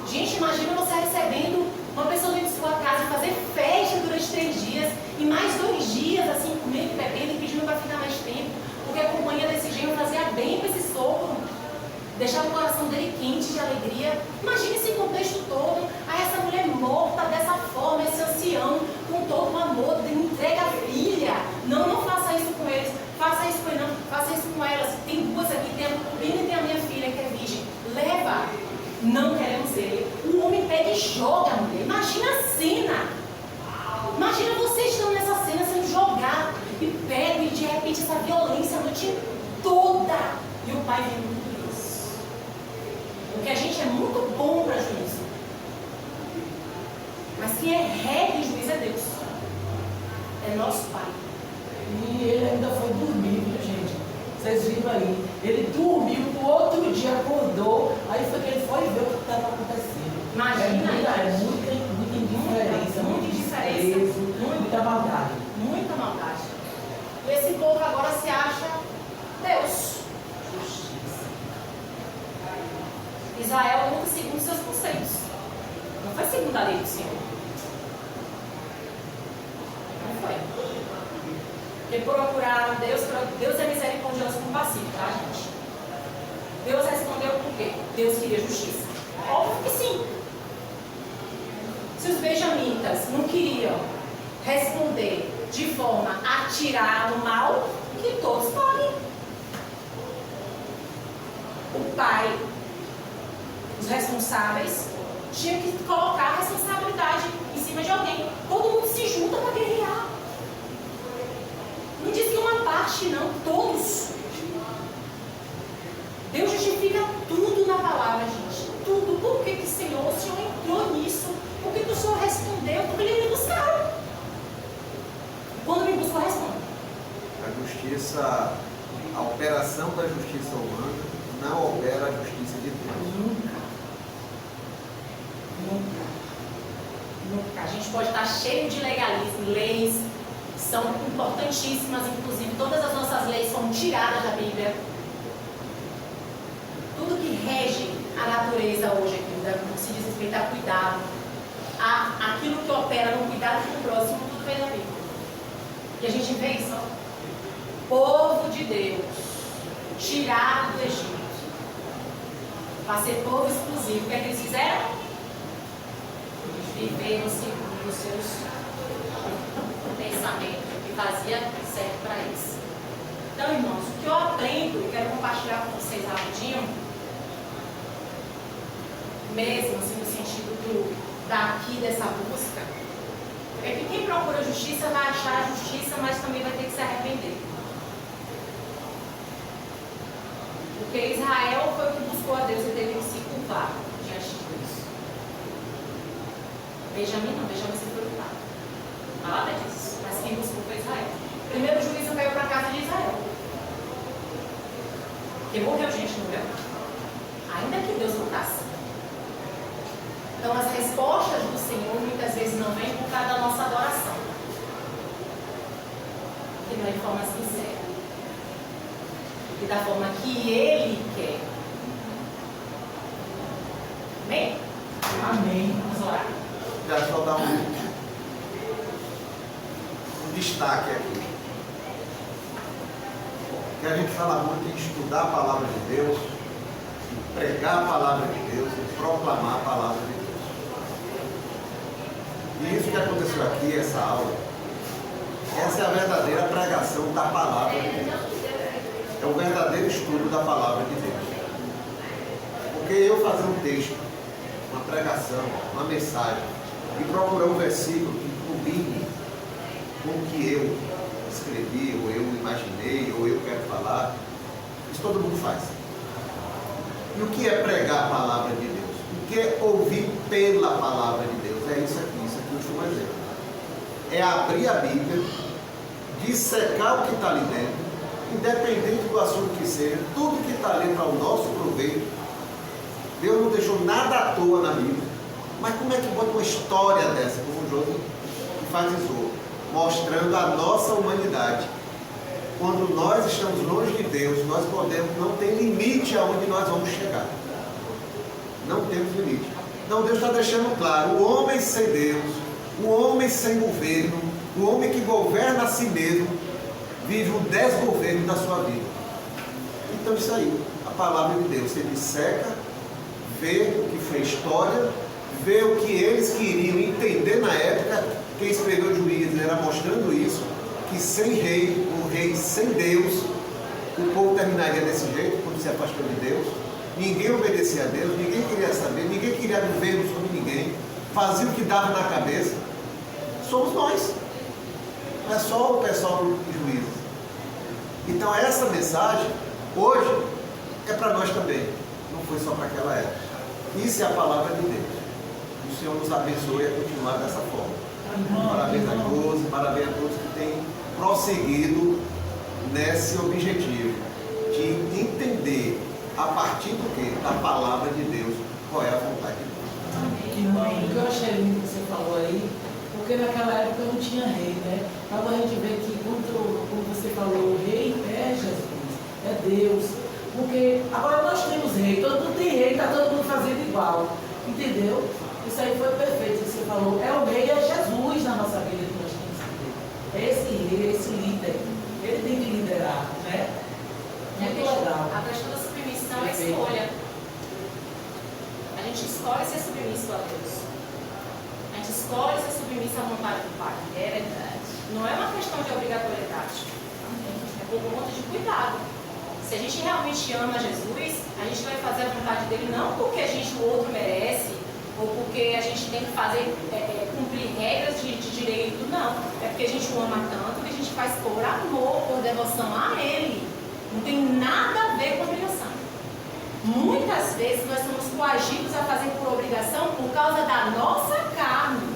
[SPEAKER 2] Gente, imagina você recebendo uma pessoa dentro de sua casa e fazer festa durante 3 dias e mais 2 dias, assim, comendo e bebendo e pedindo para ficar mais tempo, porque a companhia desse gênero fazia bem para esse sogro, deixava o coração dele quente de alegria. Imagina esse contexto todo. Aí essa mulher morta dessa forma, esse ancião com todo o amor, entrega a filha. Não faça isso com eles, faça isso com ele, não, faça isso com elas. Tem 2 aqui, tem a concubina e tem a minha filha que é virgem. Leva. Não queremos ele. O homem pega e rege e juiz é Deus. É nosso Pai.
[SPEAKER 10] E ele ainda foi dormir, viu, gente? Vocês viram aí. Ele dormiu, no outro dia acordou, aí foi que ele foi ver o que estava acontecendo.
[SPEAKER 2] Imagina,
[SPEAKER 10] muita indiferença,
[SPEAKER 2] muita indiferença,
[SPEAKER 10] desprezo, muita maldade.
[SPEAKER 2] Muita maldade. E esse povo agora se acha Deus. Israel nunca segundo seus conceitos. Não foi segundo a lei do Senhor. Não foi. Porque procuraram Deus é misericordioso e compassivo, tá, gente? Deus respondeu por quê? Deus queria justiça. Óbvio que sim. Se os benjamitas não queriam responder de forma a tirar o mal, que todos podem. O pai, os responsáveis, tinha que colocar a responsabilidade em cima de alguém. Todo mundo se junta para guerrear. Não diz que uma parte, não, todos. Deus justifica tudo na palavra, gente. Tudo. Por que o Senhor entrou nisso? Por que o Senhor respondeu? Porque Ele me buscaram. Quando me buscam, eu respondo.
[SPEAKER 3] A justiça, a operação da justiça humana não opera a justiça de Deus.
[SPEAKER 2] Nunca. A gente pode estar cheio de legalismo, leis são importantíssimas, inclusive todas as nossas leis são tiradas da Bíblia. Tudo que rege a natureza hoje aqui, no que se diz respeito a cuidado, aquilo que opera no cuidado com o próximo, tudo vem da Bíblia. E a gente vê isso, ó. Povo de Deus, tirado do Egito, para ser povo exclusivo. O que é que eles fizeram? Viveram segundo os seus pensamentos, o que fazia certo para eles. Então, irmãos, o que eu aprendo, e quero compartilhar com vocês rapidinho, mesmo assim, no sentido daqui dessa busca, é que quem procura justiça vai achar a justiça, mas também vai ter que se arrepender. Porque Israel foi o que buscou a Deus e teve que se curvar diante de Deus. Benjamim não, Benjamim se foi curvado. Nada disso. Mas quem buscou foi Israel. Primeiro o juízo caiu para a casa de Israel. Porque morreu gente, não morreu? Ainda que Deus lutasse. Então as respostas do Senhor muitas vezes não vêm por causa da nossa adoração. Que não é de forma sincera. E da forma que Ele quer. Amém?
[SPEAKER 10] Amém.
[SPEAKER 2] Vamos orar.
[SPEAKER 3] Já só dar um destaque aqui. Que a gente fala muito em estudar a palavra de Deus, em pregar a palavra de Deus, em proclamar a palavra de Deus. E isso que aconteceu aqui, essa aula, essa é a verdadeira pregação da palavra de Deus. É o verdadeiro estudo da palavra de Deus. Porque eu fazer um texto, uma pregação, uma mensagem, e procurar um versículo que combine com o que eu escrevi, ou eu imaginei, ou eu quero falar, isso todo mundo faz. E o que é pregar a palavra de Deus? O que é ouvir pela palavra de Deus? É isso aqui eu estou dizendo. É abrir a Bíblia, dissecar o que está ali dentro, independente do assunto que seja, tudo que está ali para o nosso proveito. Deus não deixou nada à toa na Bíblia. Mas como é que bota uma história dessa, como o José enfatizou, mostrando a nossa humanidade? Quando nós estamos longe de Deus, nós podemos, não tem limite aonde nós vamos chegar. Não temos limite. Então Deus está deixando claro, o homem sem Deus, o homem sem governo, o homem que governa a si mesmo, vive o desgoverno da sua vida. Então isso aí, a palavra de Deus, ele seca, vê o que foi história, vê o que eles queriam entender na época. Quem escreveu Juízes era mostrando isso, que sem rei, um rei sem Deus, o povo terminaria desse jeito, quando se afastou de Deus. Ninguém obedecia a Deus, ninguém queria saber, ninguém queria governo sobre ninguém, fazia o que dava na cabeça. Somos nós, não é só o pessoal do Juízes. Então essa mensagem, hoje, é para nós também, não foi só para aquela época. Isso é a palavra de Deus. O o Senhor nos abençoe a continuar dessa forma. Parabéns a Josi, parabéns a todos que têm prosseguido nesse objetivo de entender a partir do que? Da palavra de Deus, qual é a vontade de Deus.
[SPEAKER 10] Irmão, o que eu achei lindo que você falou aí, porque naquela época não tinha rei, né? Então a gente vê que, como você falou, o rei é Jesus, é Deus. Porque agora nós temos rei, todo mundo tem rei, está todo mundo fazendo igual. Entendeu? Isso aí foi perfeito que você falou. É o rei, é Jesus na nossa vida que nós temos que ter. É esse rei, é esse líder. Ele tem que liderar, né? Muito legal.
[SPEAKER 2] A questão da submissão é escolha. A gente escolhe ser submisso a Deus. A gente escolhe ser submisso à vontade do Pai. É verdade. Não é uma questão de obrigatoriedade. É por conta de cuidado. Se a gente realmente ama Jesus, a gente vai fazer a vontade dele não porque o outro merece, ou porque a gente tem que fazer, cumprir regras de direito, não. É porque a gente o ama tanto que a gente faz por amor, por devoção a ele. Não tem nada a ver com obrigação. Muitas vezes nós somos coagidos a fazer por obrigação por causa da nossa carne,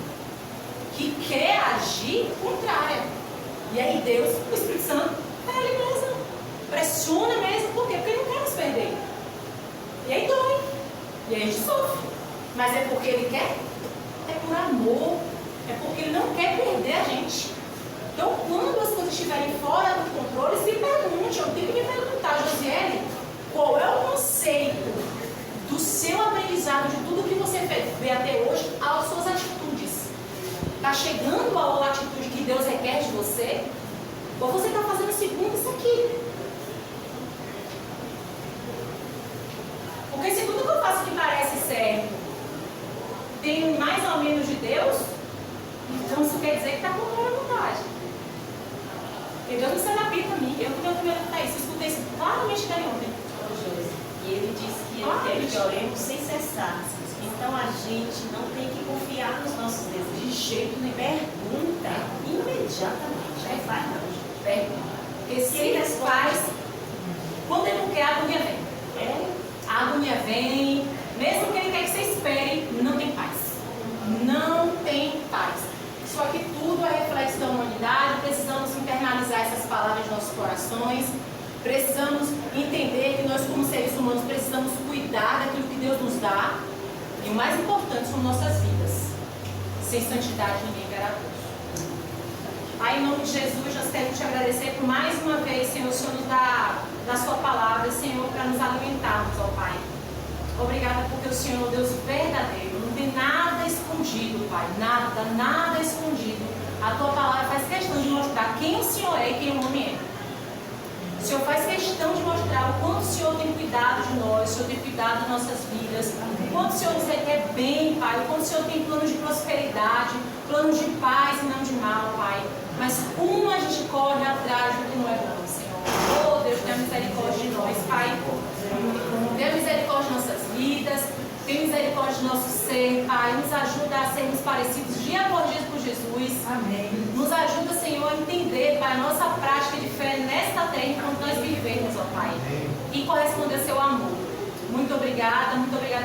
[SPEAKER 2] que quer agir contrária. E aí Deus, o Espírito Santo, ele mesmo pressiona mesmo, por quê? Porque ele não quer nos perder. E aí dói. E aí a gente sofre. Mas é porque ele quer? É por amor. É porque ele não quer perder a gente. Então, quando as coisas estiverem fora do controle, se pergunte, eu tenho que me perguntar, Josiele, qual é o conceito do seu aprendizado, de tudo que você vê até hoje, às suas atitudes? Está chegando à atitude que Deus requer de você? Ou você está fazendo segundo isso aqui? Porque se tudo que eu faço que parece certo tem mais ou menos de Deus, então isso quer dizer que está com a vontade. E Deus não se adapta a mim, eu que tenho que me adaptar a isso. Eu escutei isso claramente daí ontem.
[SPEAKER 5] E ele disse que ele quer que oremos sem cessar. Então a gente não tem que confiar nos nossos desejos.
[SPEAKER 2] De jeito nenhum.
[SPEAKER 5] Pergunta imediatamente. Não faz não.
[SPEAKER 2] Pergunta. Porque se ele faz, quando ele não quer, a agonia vem. A agonia vem, mesmo que ele quer que você espere, não tem paz. Não tem paz. Só que tudo é reflexo da humanidade, precisamos internalizar essas palavras em nossos corações, precisamos entender que nós, como seres humanos, precisamos cuidar daquilo que Deus nos dá, e o mais importante são nossas vidas. Sem santidade ninguém verá Deus. Pai, em nome de Jesus, nós queremos te agradecer por mais uma vez, Senhor, o Senhor nos dá da sua palavra, Senhor, para nos alimentarmos, ó Pai. Obrigada porque o Senhor é um Deus verdadeiro, não tem nada escondido, Pai, nada escondido. A tua palavra faz questão de mostrar quem o Senhor é e quem o homem é. O Senhor faz questão de mostrar o quanto o Senhor tem cuidado de nós, o Senhor tem cuidado das nossas vidas, o quanto o Senhor nos requer bem, Pai, o quanto o Senhor tem planos de prosperidade, planos de paz e não de mal, Pai. Mas como a gente corre atrás do que não é bom, Senhor. Oh, Deus, tenha misericórdia de nós, Pai. Tenha misericórdia de nossas vidas, tenha misericórdia do nosso ser, Pai. Nos ajuda a sermos parecidos dia após dia com Jesus.
[SPEAKER 10] Amém.
[SPEAKER 2] Nos ajuda, Senhor, a entender, Pai, a nossa prática de fé nesta terra enquanto nós vivemos, ó Pai. E corresponder ao seu amor. Muito obrigada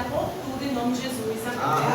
[SPEAKER 2] por tudo, em nome de Jesus. Amém.